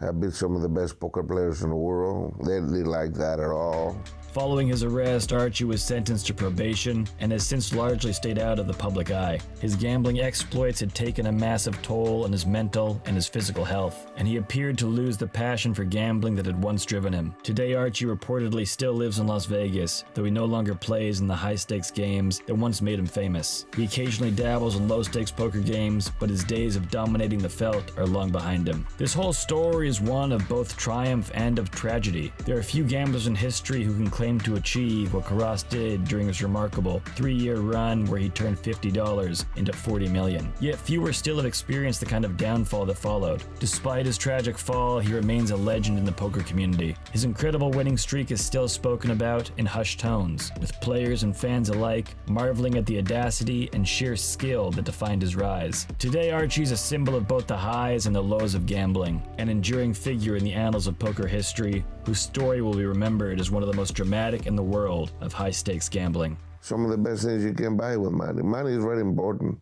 I beat some of the best poker players in the world. They didn't like that at all. Following his arrest, Archie was sentenced to probation and has since largely stayed out of the public eye. His gambling exploits had taken a massive toll on his mental and his physical health, and he appeared to lose the passion for gambling that had once driven him. Today, Archie reportedly still lives in Las Vegas, though he no longer plays in the high-stakes games that once made him famous. He occasionally dabbles in low-stakes poker games, but his days of dominating the felt are long behind him. This whole story is one of both triumph and of tragedy. There are few gamblers in history who can claim to achieve what Karras did during his remarkable 3-year run where he turned $50 into $40 million. Yet fewer still have experienced the kind of downfall that followed. Despite his tragic fall, he remains a legend in the poker community. His incredible winning streak is still spoken about in hushed tones, with players and fans alike marveling at the audacity and sheer skill that defined his rise. Today, Archie's a symbol of both the highs and the lows of gambling, an enduring figure in the annals of poker history, whose story will be remembered as one of the most dramatic in the world of high-stakes gambling. Some of the best things you can buy with money. Money is very important,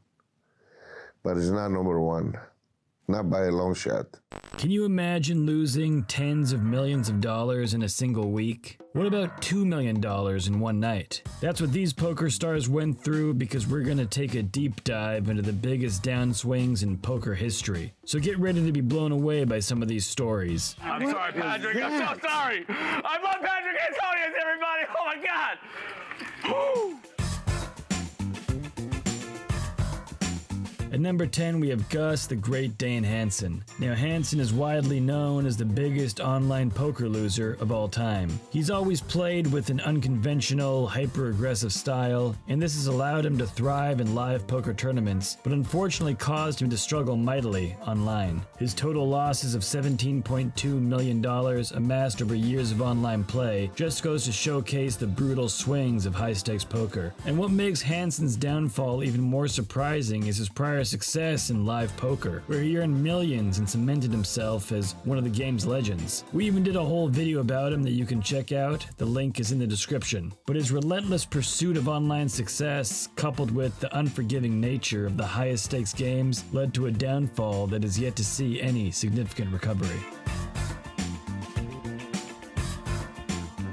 but it's not number one. Not by a long shot. Can you imagine losing tens of millions of dollars in a single week? What about $2 million in one night? That's what these poker stars went through, because we're going to take a deep dive into the biggest downswings in poker history. So get ready to be blown away by some of these stories. I'm sorry, Patrick. I'm so sorry. I'm on Patrick Antonius, everybody. Oh, my God. At number 10, we have Gus the Great Dane Hansen. Now, Hansen is widely known as the biggest online poker loser of all time. He's always played with an unconventional, hyper-aggressive style, and this has allowed him to thrive in live poker tournaments, but unfortunately caused him to struggle mightily online. His total losses of $17.2 million amassed over years of online play just goes to showcase the brutal swings of high-stakes poker. And what makes Hansen's downfall even more surprising is his prior success in live poker, where he earned millions and cemented himself as one of the game's legends. We even did a whole video about him that you can check out. The link is in the description. But his relentless pursuit of online success, coupled with the unforgiving nature of the highest stakes games, led to a downfall that is yet to see any significant recovery.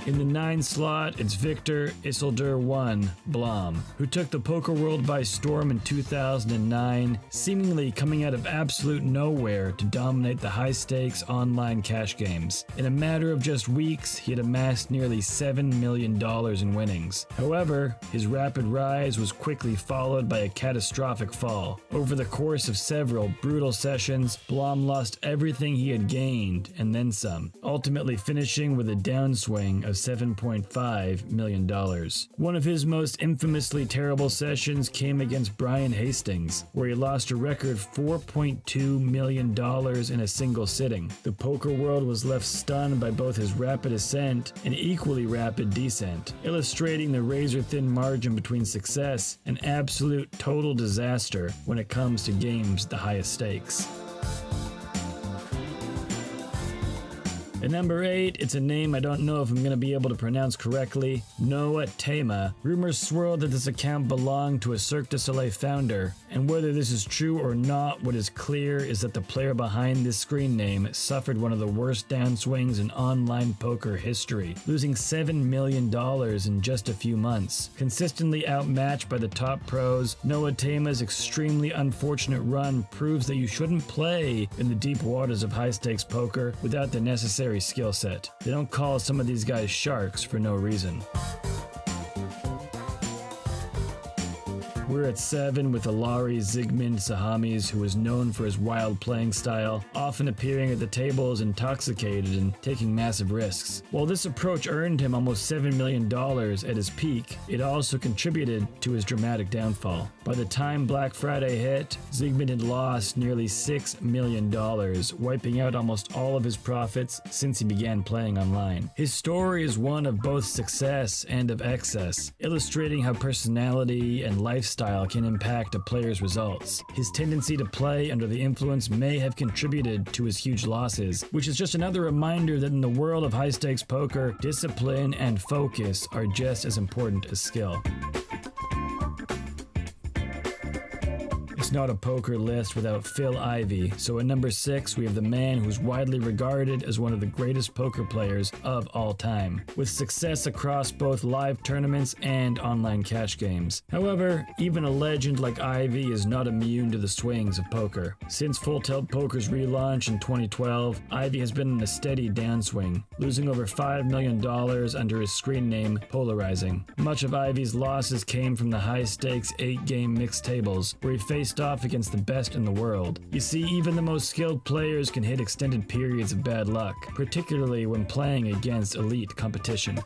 In the 9 slot, it's Victor Isildur 1, Blom, who took the poker world by storm in 2009, seemingly coming out of absolute nowhere to dominate the high-stakes online cash games. In a matter of just weeks, he had amassed nearly $7 million in winnings. However, his rapid rise was quickly followed by a catastrophic fall. Over the course of several brutal sessions, Blom lost everything he had gained, and then some, ultimately finishing with a downswing of $7.5 million. One of his most infamously terrible sessions came against Brian Hastings, where he lost a record $4.2 million in a single sitting. The poker world was left stunned by both his rapid ascent and equally rapid descent, illustrating the razor-thin margin between success and absolute total disaster when it comes to games the highest stakes. At number 8, it's a name I don't know if I'm going to be able to pronounce correctly, Noah Tema. Rumors swirl that this account belonged to a Cirque du Soleil founder, and whether this is true or not, what is clear is that the player behind this screen name suffered one of the worst downswings in online poker history, losing $7 million in just a few months. Consistently outmatched by the top pros, Noah Tema's extremely unfortunate run proves that you shouldn't play in the deep waters of high-stakes poker without the necessary skill set. They don't call some of these guys sharks for no reason. We're at 7 with Alari Zygmunt Sahamis, who is known for his wild playing style, often appearing at the tables intoxicated and taking massive risks. While this approach earned him almost $7 million at his peak, it also contributed to his dramatic downfall. By the time Black Friday hit, Zygmunt had lost nearly $6 million, wiping out almost all of his profits since he began playing online. His story is one of both success and of excess, illustrating how personality and lifestyle can impact a player's results. His tendency to play under the influence may have contributed to his huge losses, which is just another reminder that in the world of high-stakes poker, discipline and focus are just as important as skill. It's not a poker list without Phil Ivey, so at number 6 we have the man who's widely regarded as one of the greatest poker players of all time, with success across both live tournaments and online cash games. However, even a legend like Ivey is not immune to the swings of poker. Since Full Tilt Poker's relaunch in 2012, Ivey has been in a steady downswing, losing over $5 million under his screen name Polarizing. Much of Ivey's losses came from the high-stakes 8-game mixed tables, where he faced off against the best in the world. You see, even the most skilled players can hit extended periods of bad luck, particularly when playing against elite competition.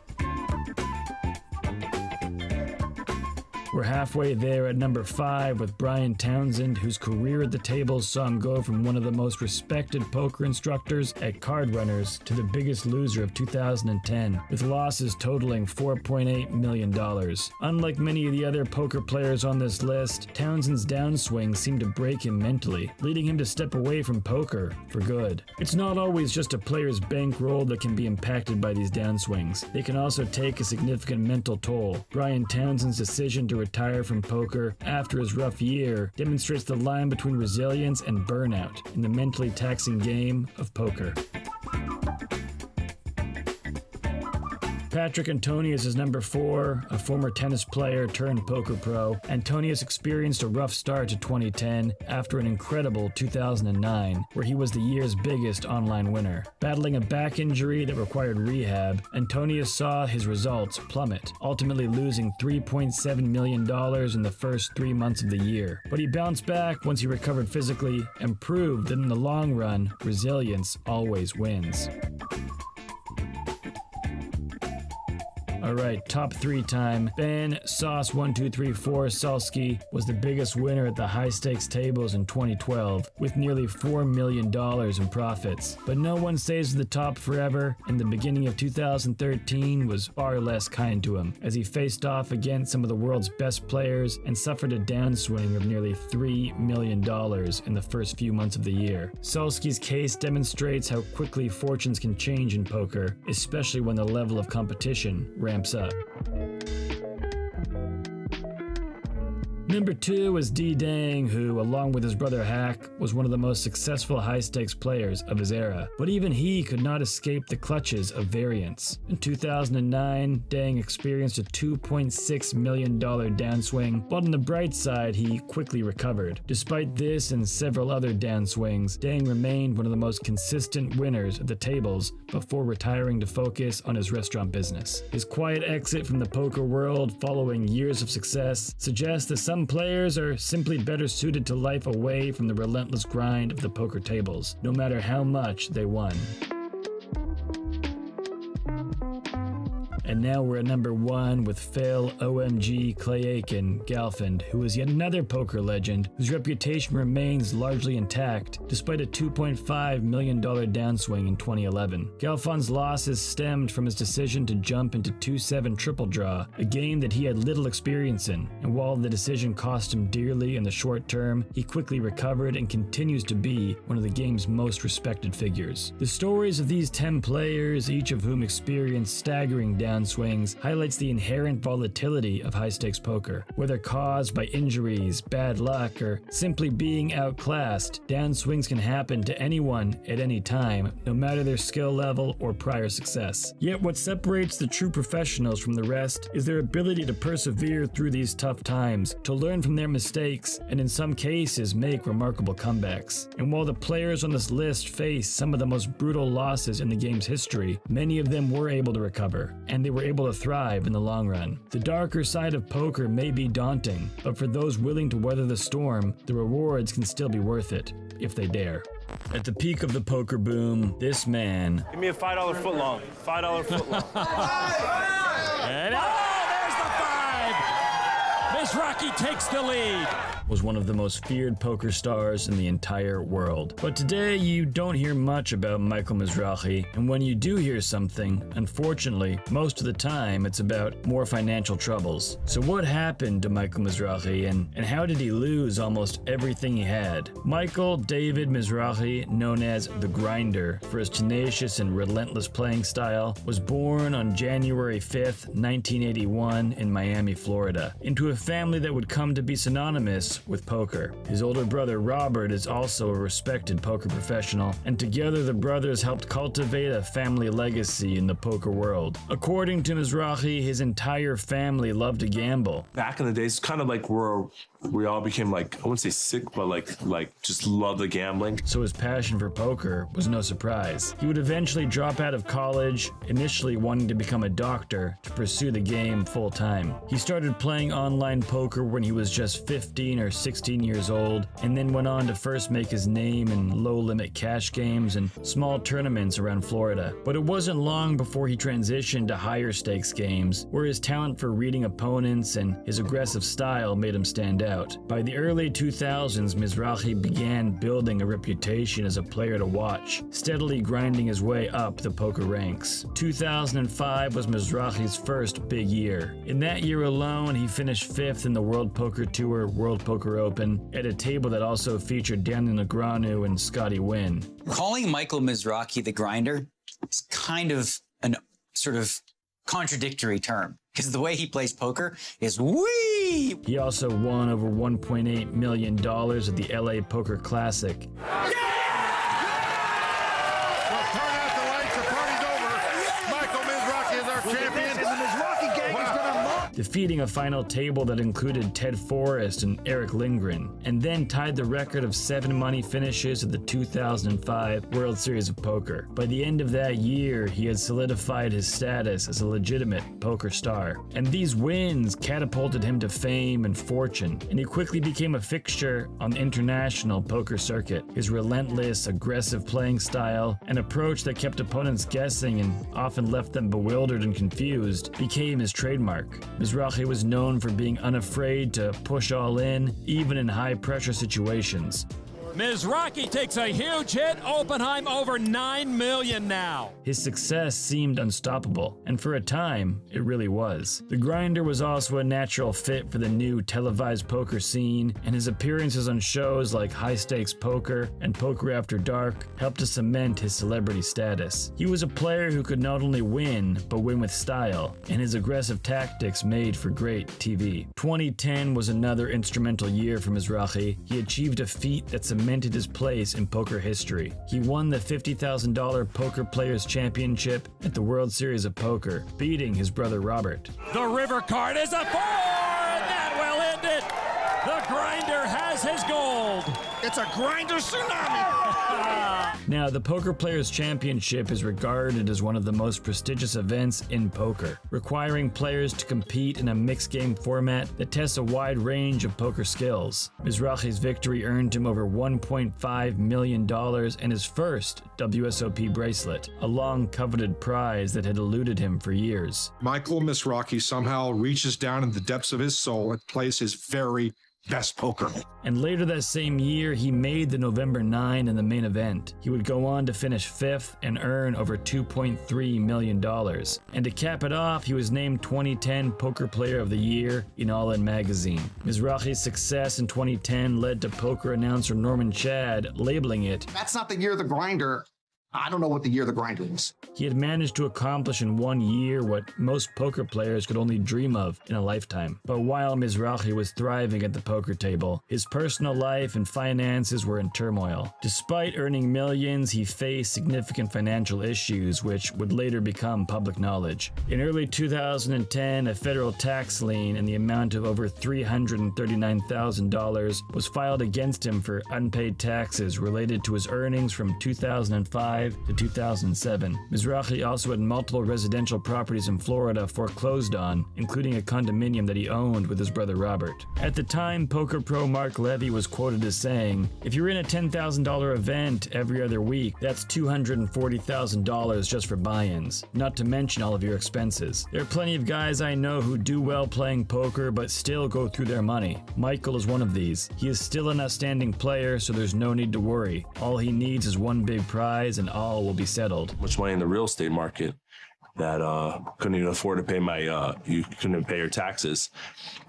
We're halfway there at number 5 with Brian Townsend, whose career at the tables saw him go from one of the most respected poker instructors at Card Runners to the biggest loser of 2010, with losses totaling $4.8 million. Unlike many of the other poker players on this list, Townsend's downswing seemed to break him mentally, leading him to step away from poker for good. It's not always just a player's bankroll that can be impacted by these downswings. They can also take a significant mental toll. Brian Townsend's decision to retire from poker after his rough year demonstrates the line between resilience and burnout in the mentally taxing game of poker. Patrick Antonius is number 4, a former tennis player turned poker pro. Antonius experienced a rough start to 2010 after an incredible 2009, where he was the year's biggest online winner. Battling a back injury that required rehab, Antonius saw his results plummet, ultimately losing $3.7 million in the first 3 months of the year. But he bounced back once he recovered physically and proved that in the long run, resilience always wins. Alright, top 3 time. Ben Sauce 1234 Salsky was the biggest winner at the high stakes tables in 2012 with nearly $4 million in profits. But no one stays at the top forever, and the beginning of 2013 was far less kind to him as he faced off against some of the world's best players and suffered a downswing of nearly $3 million in the first few months of the year. Salsky's case demonstrates how quickly fortunes can change in poker, especially when the level of competition ramps up. Number 2 is D. Dang, who, along with his brother Hack, was one of the most successful high-stakes players of his era. But even he could not escape the clutches of variance. In 2009, Dang experienced a $2.6 million downswing, but on the bright side, he quickly recovered. Despite this and several other downswings, Dang remained one of the most consistent winners at the tables before retiring to focus on his restaurant business. His quiet exit from the poker world following years of success suggests that some players are simply better suited to life away from the relentless grind of the poker tables, no matter how much they won. And now we're at number 1 with Phil OMG Clay Aiken Galfand, who is yet another poker legend whose reputation remains largely intact despite a $2.5 million downswing in 2011. Galfand's losses stemmed from his decision to jump into 2-7 triple draw, a game that he had little experience in, and while the decision cost him dearly in the short term, he quickly recovered and continues to be one of the game's most respected figures. The stories of these 10 players, each of whom experienced staggering downswings, highlights the inherent volatility of high-stakes poker. Whether caused by injuries, bad luck, or simply being outclassed, downswings can happen to anyone at any time, no matter their skill level or prior success. Yet what separates the true professionals from the rest is their ability to persevere through these tough times, to learn from their mistakes, and in some cases make remarkable comebacks. And while the players on this list face some of the most brutal losses in the game's history, many of them were able to recover, and they were able to thrive in the long run. The darker side of poker may be daunting, but for those willing to weather the storm, the rewards can still be worth it, if they dare. At the peak of the poker boom, this man... Give me a $5 footlong. $5 footlong. And there's the 5! Mizrachi takes the lead. Was one of the most feared poker stars in the entire world. But today you don't hear much about Michael Mizrachi, and when you do hear something, unfortunately, most of the time it's about more financial troubles. So what happened to Michael Mizrachi, and how did he lose almost everything he had? Michael David Mizrachi, known as the Grinder for his tenacious and relentless playing style, was born on January 5th, 1981 in Miami, Florida, into a family that would come to be synonymous with poker. His older brother Robert is also a respected poker professional, and together the brothers helped cultivate a family legacy in the poker world. According to Mizrachi, his entire family loved to gamble. Back in the days, kind of like we all became like, I wouldn't say sick, but like just love the gambling. So his passion for poker was no surprise. He would eventually drop out of college, initially wanting to become a doctor to pursue the game full time. He started playing online poker when he was just 15 or 16 years old, and then went on to first make his name in low-limit cash games and small tournaments around Florida. But it wasn't long before he transitioned to higher stakes games, where his talent for reading opponents and his aggressive style made him stand out. By the early 2000s, Mizrachi began building a reputation as a player to watch, steadily grinding his way up the poker ranks. 2005 was Mizrachi's first big year. In that year alone, he finished 5th in the World Poker Tour World Poker Open at a table that also featured Daniel Negreanu and Scotty Wynn. Calling Michael Mizrachi the Grinder is kind of an sort of contradictory term, because the way he plays poker is wee! He also won over $1.8 million at the LA Poker Classic. Well, turn out the lights, the party's over. Michael Mizrachi is our champion. defeating a final table that included Ted Forrest and Erick Lindgren, and then tied the record of 7 money finishes at the 2005 World Series of Poker. By the end of that year, he had solidified his status as a legitimate poker star. And these wins catapulted him to fame and fortune, and he quickly became a fixture on the international poker circuit. His relentless, aggressive playing style, an approach that kept opponents guessing and often left them bewildered and confused, became his trademark. Mizrachi was known for being unafraid to push all in, even in high-pressure situations. Mizrachi takes a huge hit. Oppenheim over $9 million now. His success seemed unstoppable, and for a time, it really was. The grinder was also a natural fit for the new televised poker scene, and his appearances on shows like High Stakes Poker and Poker After Dark helped to cement his celebrity status. He was a player who could not only win, but win with style, and his aggressive tactics made for great TV. 2010 was another instrumental year for Mizrachi. He achieved a feat that cemented his place in poker history. He won the $50,000 Poker Players Championship at the World Series of Poker, beating his brother Robert. The river card is a 4, and that will end it. The grinder has his gold. It's a grinder tsunami. Now, the Poker Players Championship is regarded as one of the most prestigious events in poker, requiring players to compete in a mixed game format that tests a wide range of poker skills. Mizrachi's victory earned him over $1.5 million and his first WSOP bracelet, a long-coveted prize that had eluded him for years. Michael Mizrachi somehow reaches down in the depths of his soul and plays his very best poker. And later that same year, he made the November 9 in the main event. He would go on to finish 5th and earn over $2.3 million. And to cap it off, he was named 2010 Poker Player of the Year in All In magazine. Mizrachi's success in 2010 led to poker announcer Norman Chad labeling it, "That's not the year of the grinder. I don't know what the year of the grinder is." He had managed to accomplish in 1 year what most poker players could only dream of in a lifetime. But while Mizrachi was thriving at the poker table, his personal life and finances were in turmoil. Despite earning millions, he faced significant financial issues, which would later become public knowledge. In early 2010, a federal tax lien in the amount of over $339,000 was filed against him for unpaid taxes related to his earnings from 2005 to 2007. Mizrachi also had multiple residential properties in Florida foreclosed on, including a condominium that he owned with his brother Robert. At the time, poker pro Mark Levy was quoted as saying, "If you're in a $10,000 event every other week, that's $240,000 just for buy-ins, not to mention all of your expenses. There are plenty of guys I know who do well playing poker but still go through their money. Michael is one of these. He is still an outstanding player, so there's no need to worry. All he needs is one big prize and all will be settled." Much money in the real estate market that couldn't even afford to pay you couldn't even pay your taxes,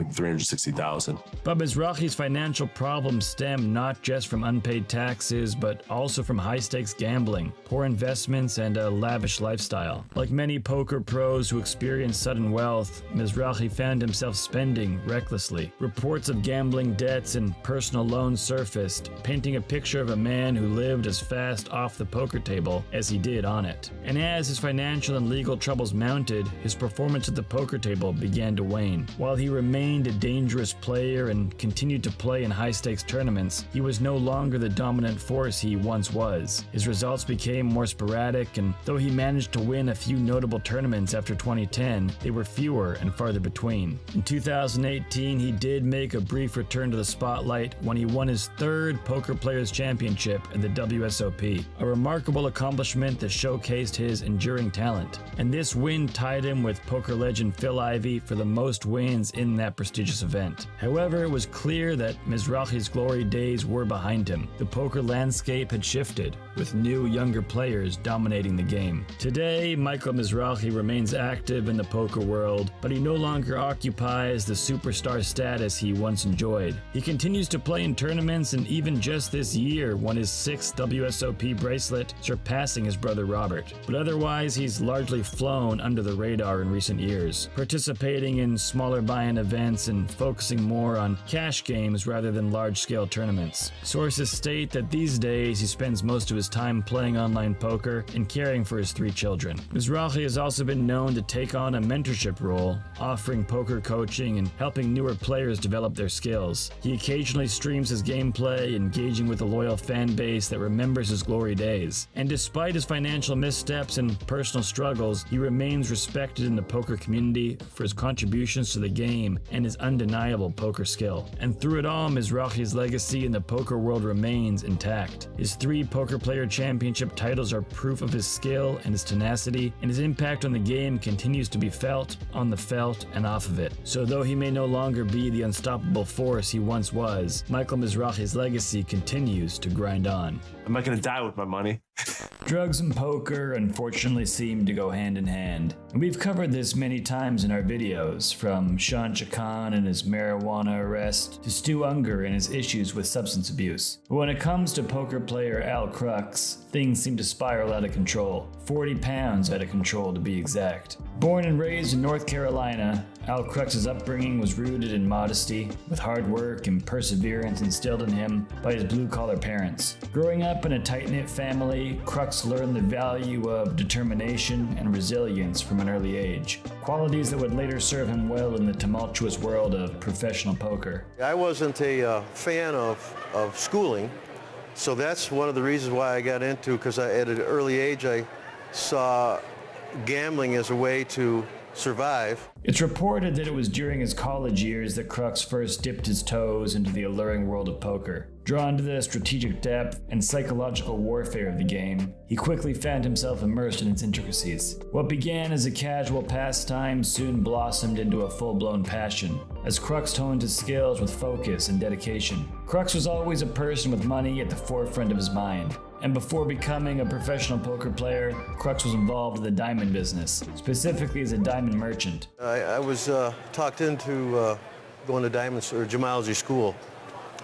like $360,000. But Mizrachi's financial problems stem not just from unpaid taxes, but also from high-stakes gambling, poor investments, and a lavish lifestyle. Like many poker pros who experience sudden wealth, Mizrachi found himself spending recklessly. Reports of gambling debts and personal loans surfaced, painting a picture of a man who lived as fast off the poker table as he did on it. And as his financial and legal troubles mounted, his performance at the poker table began to wane. While he remained a dangerous player and continued to play in high-stakes tournaments, he was no longer the dominant force he once was. His results became more sporadic, and though he managed to win a few notable tournaments after 2010, they were fewer and farther between. In 2018, he did make a brief return to the spotlight when he won his 3rd Poker Players Championship at the WSOP, a remarkable accomplishment that showcased his enduring talent. And this win tied him with poker legend Phil Ivey for the most wins in that prestigious event. However, it was clear that Mizrachi's glory days were behind him. The poker landscape had shifted, with new, younger players dominating the game. Today, Michael Mizrachi remains active in the poker world, but he no longer occupies the superstar status he once enjoyed. He continues to play in tournaments and even just this year won his 6th WSOP bracelet, surpassing his brother Robert. But otherwise, he's largely flown under the radar in recent years, participating in smaller buy-in events and focusing more on cash games rather than large-scale tournaments. Sources state that these days he spends most of his time playing online poker and caring for his 3 children. Mizrachi has also been known to take on a mentorship role, offering poker coaching and helping newer players develop their skills. He occasionally streams his gameplay, engaging with a loyal fan base that remembers his glory days. And despite his financial missteps and personal struggles, he remains respected in the poker community for his contributions to the game and his undeniable poker skill. And through it all, Mizrachi's legacy in the poker world remains intact. His 3 poker player championship titles are proof of his skill and his tenacity, and his impact on the game continues to be felt on the felt and off of it. So though he may no longer be the unstoppable force he once was, Michael Mizrachi's legacy continues to grind on. I'm not gonna die with my money. Drugs and poker unfortunately seem to go hand in hand. And we've covered this many times in our videos, from Sean Chacon and his marijuana arrest to Stu Ungar and his issues with substance abuse. But when it comes to poker player Al Crux, things seem to spiral out of control. 40 pounds out of control to be exact. Born and raised in North Carolina, Al Crux's upbringing was rooted in modesty, with hard work and perseverance instilled in him by his blue-collar parents. Growing up in a tight-knit family, Crux learned the value of determination and resilience from an early age, qualities that would later serve him well in the tumultuous world of professional poker. I wasn't a fan of schooling, so that's one of the reasons why I got into, because at an early age I saw gambling as a way to survive. It's reported that it was during his college years that Crux first dipped his toes into the alluring world of poker. Drawn to the strategic depth and psychological warfare of the game, he quickly found himself immersed in its intricacies. What began as a casual pastime soon blossomed into a full-blown passion, as Crux honed his skills with focus and dedication. Crux was always a person with money at the forefront of his mind. And before becoming a professional poker player, Crux was involved in the diamond business, specifically as a diamond merchant. I was talked into going to diamonds or gemology school,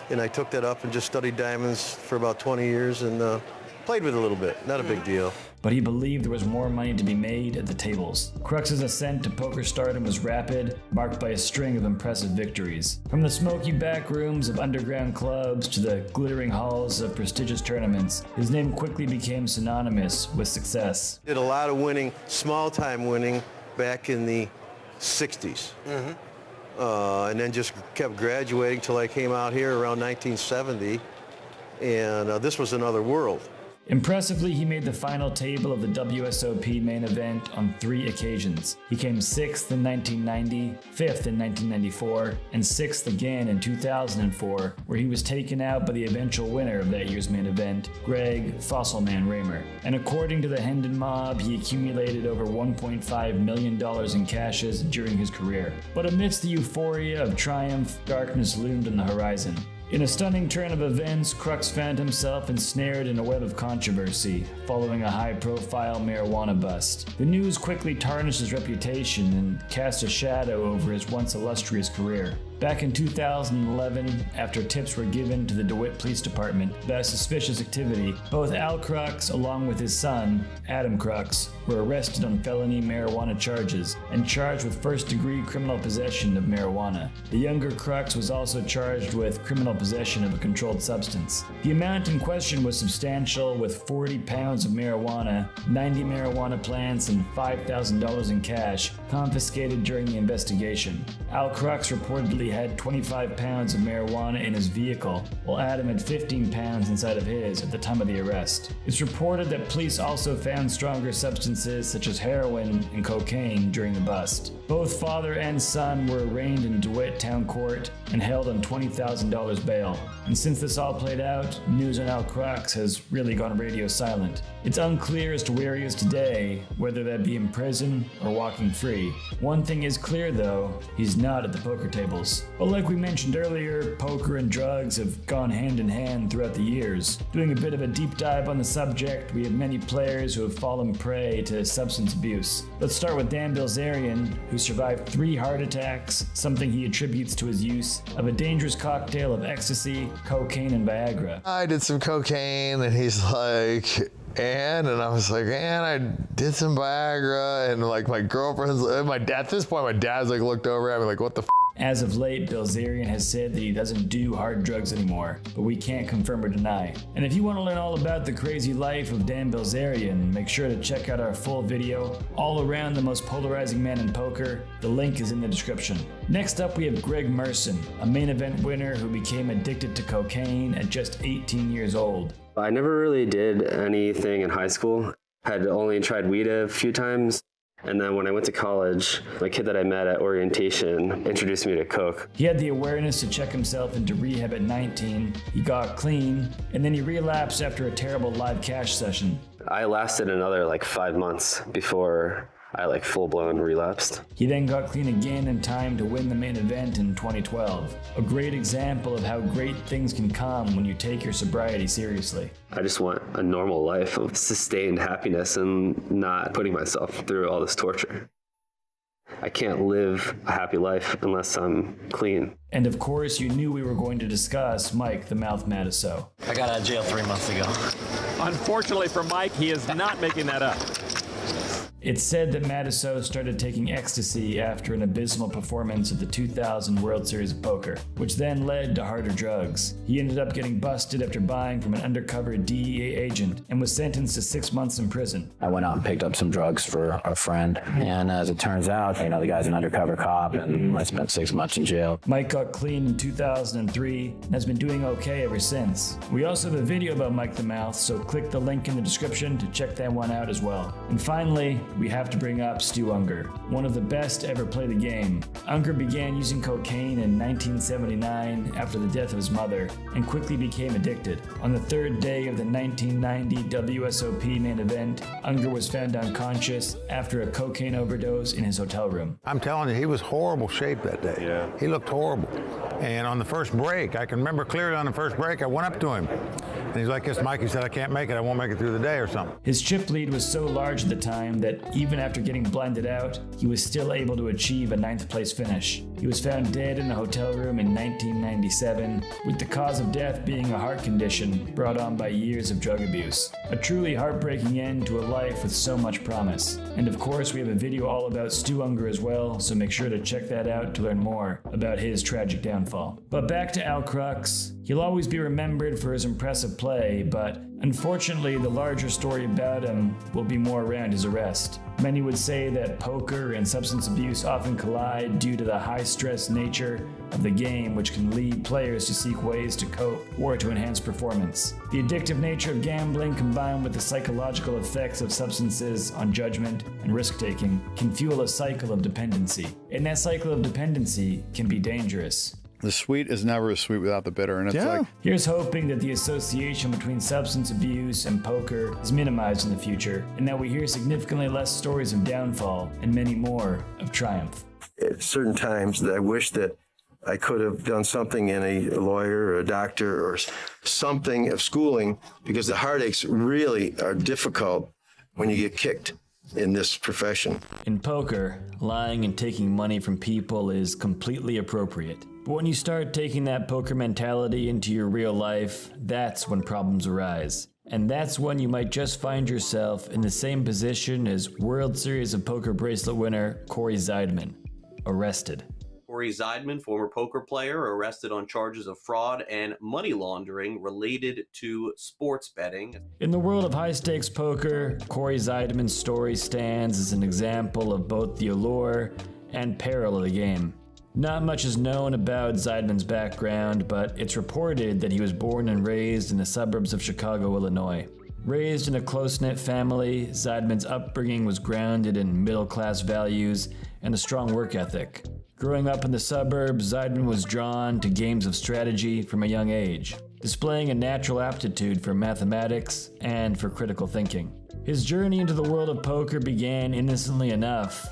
and I took that up and just studied diamonds for about 20 years and played with it a little bit. Not a big deal. But he believed there was more money to be made at the tables. Crux's ascent to poker stardom was rapid, marked by a string of impressive victories. From the smoky back rooms of underground clubs to the glittering halls of prestigious tournaments, his name quickly became synonymous with success. Did a lot of winning, small-time winning, back in the 60s. And then just kept graduating till I came out here around 1970, and this was another world. Impressively, he made the final table of the WSOP main event on 3 occasions. He came 6th in 1990, 5th in 1994, and 6th again in 2004, where he was taken out by the eventual winner of that year's main event, Greg Fossilman Raymer. And according to the Hendon mob, he accumulated over $1.5 million in cashes during his career. But amidst the euphoria of triumph, darkness loomed on the horizon. In a stunning turn of events, Crux found himself ensnared in a web of controversy following a high-profile marijuana bust. The news quickly tarnished his reputation and cast a shadow over his once illustrious career. Back in 2011, after tips were given to the DeWitt Police Department about suspicious activity, both Al Crux, along with his son, Adam Crux, were arrested on felony marijuana charges and charged with first-degree criminal possession of marijuana. The younger Crux was also charged with criminal possession of a controlled substance. The amount in question was substantial, with 40 pounds of marijuana, 90 marijuana plants, and $5,000 in cash confiscated during the investigation. Al Crux reportedly had 25 pounds of marijuana in his vehicle, while Adam had 15 pounds inside of his at the time of the arrest. It's reported that police also found stronger substances such as heroin and cocaine during the bust. Both father and son were arraigned in DeWitt Town Court and held on $20,000 bail. And since this all played out, news on Al Crux has really gone radio silent. It's unclear as to where he is today, whether that be in prison or walking free. One thing is clear though, he's not at the poker tables. abuse. But like we mentioned earlier, poker and drugs have gone hand in hand throughout the years. Doing a bit of a deep dive on the subject, we have many players who have fallen prey to substance abuse. Let's start with Dan Bilzerian, who survived 3 heart attacks, something he attributes to his use of a dangerous cocktail of ecstasy, cocaine, and Viagra. I did some cocaine, and he's like, and I was like, and I did some Viagra, and like my girlfriend's, at this point, my dad's like looked over at me like, what the f? As of late, Bilzerian has said that he doesn't do hard drugs anymore, but we can't confirm or deny. And if you want to learn all about the crazy life of Dan Bilzerian, make sure to check out our full video, All Around the Most Polarizing Man in Poker. The link is in the description. Next up, we have Greg Merson, a main event winner who became addicted to cocaine at just 18 years old. I never really did anything in high school. Had only tried weed a few times. And then when I went to college, my kid that I met at orientation introduced me to coke. He had the awareness to check himself into rehab at 19. He got clean, and then he relapsed after a terrible live cash session. I lasted another like 5 months before I like full-blown relapsed. He then got clean again in time to win the main event in 2012. A great example of how great things can come when you take your sobriety seriously. I just want a normal life of sustained happiness and not putting myself through all this torture. I can't live a happy life unless I'm clean. And of course, you knew we were going to discuss Mike the Mouth Matiso. I got out of jail 3 months ago. Unfortunately for Mike, he is not making that up. It's said that Matiso started taking ecstasy after an abysmal performance at the 2000 World Series of Poker, which then led to harder drugs. He ended up getting busted after buying from an undercover DEA agent and was sentenced to 6 months in prison. I went out and picked up some drugs for a friend, and as it turns out, the guy's an undercover cop, and I spent 6 months in jail. Mike got clean in 2003 and has been doing okay ever since. We also have a video about Mike the Mouth, so click the link in the description to check that one out as well. And finally, we have to bring up Stu Ungar, one of the best to ever play the game. Ungar began using cocaine in 1979 after the death of his mother and quickly became addicted. On the 3rd day of the 1990 WSOP main event, Ungar was found unconscious after a cocaine overdose in his hotel room. I'm telling you, he was horrible shape that day. Yeah. He looked horrible. And on the first break, I can remember clearly on the first break, I went up to him. And he's like, this, Mike, he said, I can't make it. I won't make it through the day or something. His chip lead was so large at the time that even after getting blinded out, he was still able to achieve a 9th place finish. He was found dead in a hotel room in 1997, with the cause of death being a heart condition brought on by years of drug abuse. A truly heartbreaking end to a life with so much promise. And of course, we have a video all about Stu Ungar as well, so make sure to check that out to learn more about his tragic downfall. But back to Al Crux. He'll always be remembered for his impressive play, but unfortunately, the larger story about him will be more around his arrest. Many would say that poker and substance abuse often collide due to the high-stress nature of the game, which can lead players to seek ways to cope or to enhance performance. The addictive nature of gambling, combined with the psychological effects of substances on judgment and risk-taking, can fuel a cycle of dependency. And that cycle of dependency can be dangerous. The sweet is never as sweet without the bitter, and it's like... Here's hoping that the association between substance abuse and poker is minimized in the future, and that we hear significantly less stories of downfall and many more of triumph. At certain times, I wish that I could have done something in a lawyer or a doctor or something of schooling, because the heartaches really are difficult when you get kicked in this profession. In poker, lying and taking money from people is completely appropriate. But when you start taking that poker mentality into your real life, that's when problems arise. And that's when you might just find yourself in the same position as World Series of Poker bracelet winner Cory Zidan, arrested. Cory Zidan, former poker player, arrested on charges of fraud and money laundering related to sports betting. In the world of high-stakes poker, Cory Zidan's story stands as an example of both the allure and peril of the game. Not much is known about Zidan's background, but it's reported that he was born and raised in the suburbs of Chicago, Illinois. Raised in a close-knit family, Zidan's upbringing was grounded in middle-class values and a strong work ethic. Growing up in the suburbs, Zidan was drawn to games of strategy from a young age, displaying a natural aptitude for mathematics and for critical thinking. His journey into the world of poker began innocently enough,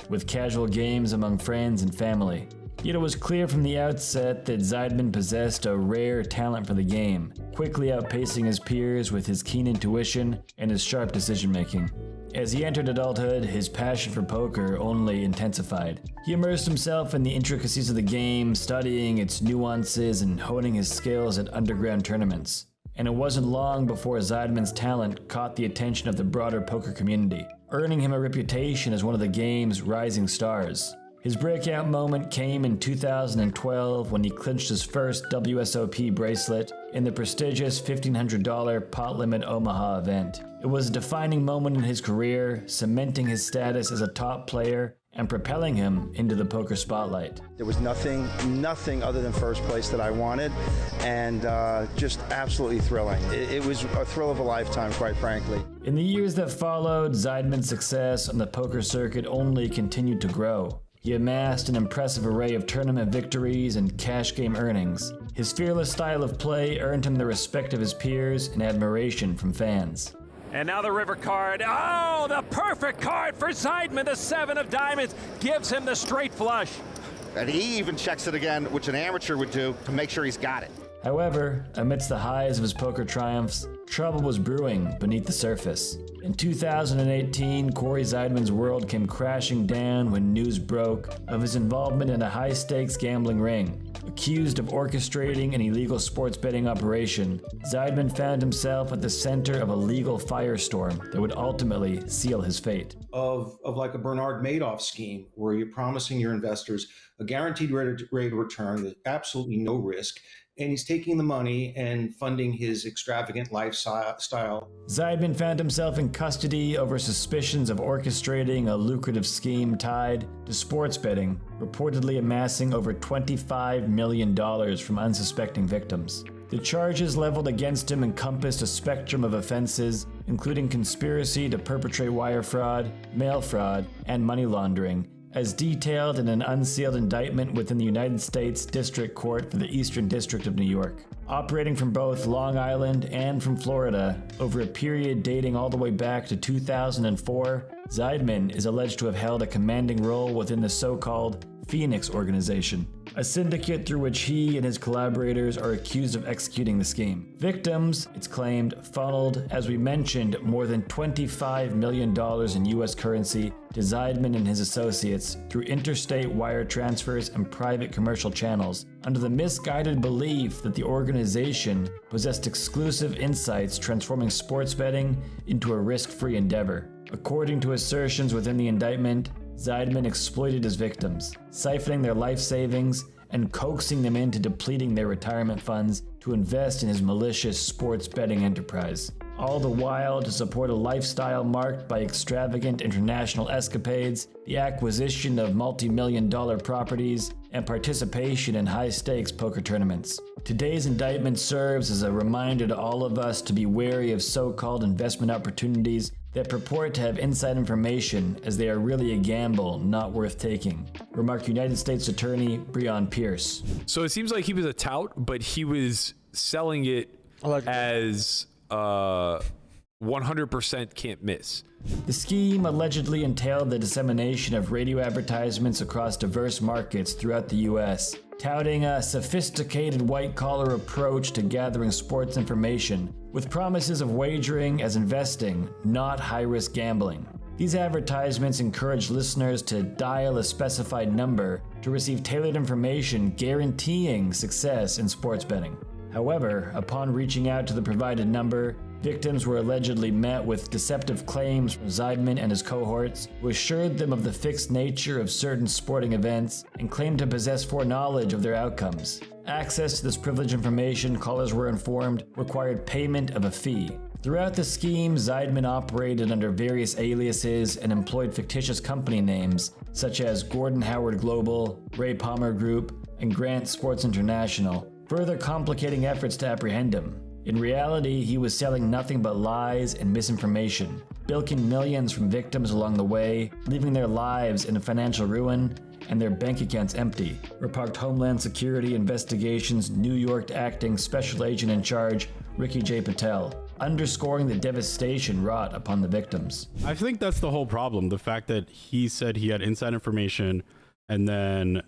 with casual games among friends and family. Yet it was clear from the outset that Zidan possessed a rare talent for the game, quickly outpacing his peers with his keen intuition and his sharp decision-making. As he entered adulthood, his passion for poker only intensified. He immersed himself in the intricacies of the game, studying its nuances and honing his skills at underground tournaments. And it wasn't long before Zidan's talent caught the attention of the broader poker community, earning him a reputation as one of the game's rising stars. His breakout moment came in 2012 when he clinched his first WSOP bracelet in the prestigious $1,500 pot limit Omaha event. It was a defining moment in his career, cementing his status as a top player and propelling him into the poker spotlight. There was nothing other than first place that I wanted, and just absolutely thrilling. It was a thrill of a lifetime, quite frankly. In the years that followed, Zidan's success on the poker circuit only continued to grow. He amassed an impressive array of tournament victories and cash game earnings. His fearless style of play earned him the respect of his peers and admiration from fans. And now the river card. Oh, the perfect card for Zidan. The 7 of diamonds gives him the straight flush. And he even checks it again, which an amateur would do, to make sure he's got it. However, amidst the highs of his poker triumphs, trouble was brewing beneath the surface. In 2018, Cory Zidan's world came crashing down when news broke of his involvement in a high-stakes gambling ring. Accused of orchestrating an illegal sports betting operation, Zidan found himself at the center of a legal firestorm that would ultimately seal his fate. Of like a Bernard Madoff scheme, where you're promising your investors a guaranteed rate of return with absolutely no risk, and he's taking the money and funding his extravagant lifestyle. Zidan found himself in custody over suspicions of orchestrating a lucrative scheme tied to sports betting, reportedly amassing over $25 million from unsuspecting victims. The charges leveled against him encompassed a spectrum of offenses, including conspiracy to perpetrate wire fraud, mail fraud, and money laundering, as detailed in an unsealed indictment within the United States District Court for the Eastern District of New York. Operating from both Long Island and from Florida, over a period dating all the way back to 2004, Zidan is alleged to have held a commanding role within the so-called Phoenix organization, a syndicate through which he and his collaborators are accused of executing the scheme. Victims, it's claimed, funneled, as we mentioned, more than $25 million in U.S. currency to Zidan and his associates through interstate wire transfers and private commercial channels, under the misguided belief that the organization possessed exclusive insights transforming sports betting into a risk-free endeavor. According to assertions within the indictment, Zidan exploited his victims, siphoning their life savings and coaxing them into depleting their retirement funds to invest in his malicious sports betting enterprise. All the while to support a lifestyle marked by extravagant international escapades, the acquisition of multi-million-dollar properties, and participation in high-stakes poker tournaments. Today's indictment serves as a reminder to all of us to be wary of so-called investment opportunities that purport to have inside information, as they are really a gamble not worth taking, remarked United States Attorney Breon Pierce. So it seems like he was a tout, but he was selling it as 100% can't miss. The scheme allegedly entailed the dissemination of radio advertisements across diverse markets throughout the U.S., touting a sophisticated white-collar approach to gathering sports information, with promises of wagering as investing, not high-risk gambling. These advertisements encourage listeners to dial a specified number to receive tailored information guaranteeing success in sports betting. However, upon reaching out to the provided number, victims were allegedly met with deceptive claims from Zidan and his cohorts, who assured them of the fixed nature of certain sporting events and claimed to possess foreknowledge of their outcomes. Access to this privileged information, callers were informed, required payment of a fee. Throughout the scheme, Zidan operated under various aliases and employed fictitious company names, such as Gordon Howard Global, Ray Palmer Group, and Grant Sports International, further complicating efforts to apprehend him. In reality, he was selling nothing but lies and misinformation, bilking millions from victims along the way, leaving their lives in financial ruin and their bank accounts empty, remarked Homeland Security Investigations New York acting special agent in charge, Ricky J. Patel, underscoring the devastation wrought upon the victims. I think that's the whole problem. The fact that he said he had inside information and then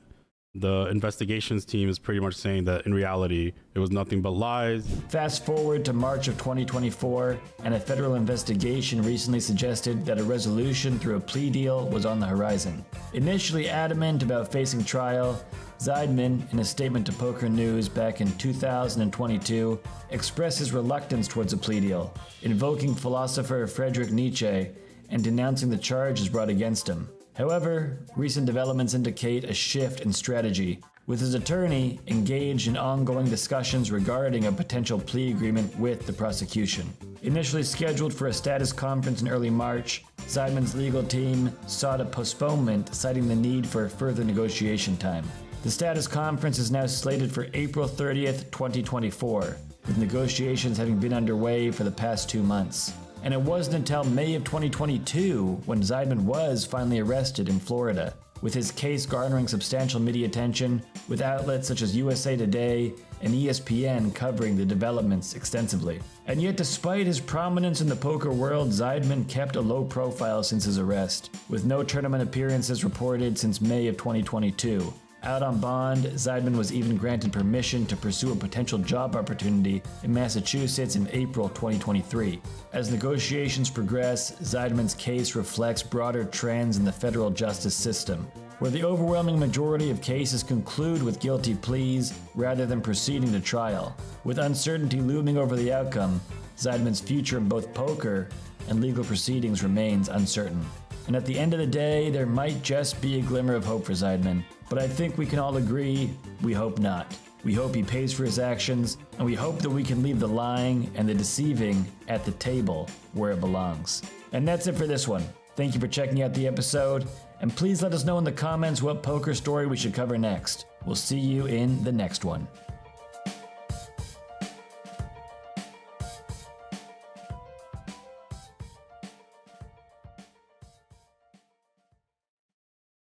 The investigations team is pretty much saying that in reality, it was nothing but lies. Fast forward to March of 2024, and a federal investigation recently suggested that a resolution through a plea deal was on the horizon. Initially adamant about facing trial, Zidan, in a statement to Poker News back in 2022, expressed his reluctance towards a plea deal, invoking philosopher Friedrich Nietzsche and denouncing the charges brought against him. However, recent developments indicate a shift in strategy, with his attorney engaged in ongoing discussions regarding a potential plea agreement with the prosecution. Initially scheduled for a status conference in early March, Zidan's legal team sought a postponement, citing the need for further negotiation time. The status conference is now slated for April 30th, 2024, with negotiations having been underway for the past 2 months. And it wasn't until May of 2022 when Zidan was finally arrested in Florida, with his case garnering substantial media attention, with outlets such as USA Today and ESPN covering the developments extensively. And yet, despite his prominence in the poker world, Zidan kept a low profile since his arrest, with no tournament appearances reported since May of 2022. Out on bond, Zidan was even granted permission to pursue a potential job opportunity in Massachusetts in April 2023. As negotiations progress, Zidan's case reflects broader trends in the federal justice system, where the overwhelming majority of cases conclude with guilty pleas rather than proceeding to trial. With uncertainty looming over the outcome, Zidan's future in both poker and legal proceedings remains uncertain. And at the end of the day, there might just be a glimmer of hope for Zidan, but I think we can all agree, we hope not. We hope he pays for his actions, and we hope that we can leave the lying and the deceiving at the table where it belongs. And that's it for this one. Thank you for checking out the episode, and please let us know in the comments what poker story we should cover next. We'll see you in the next one.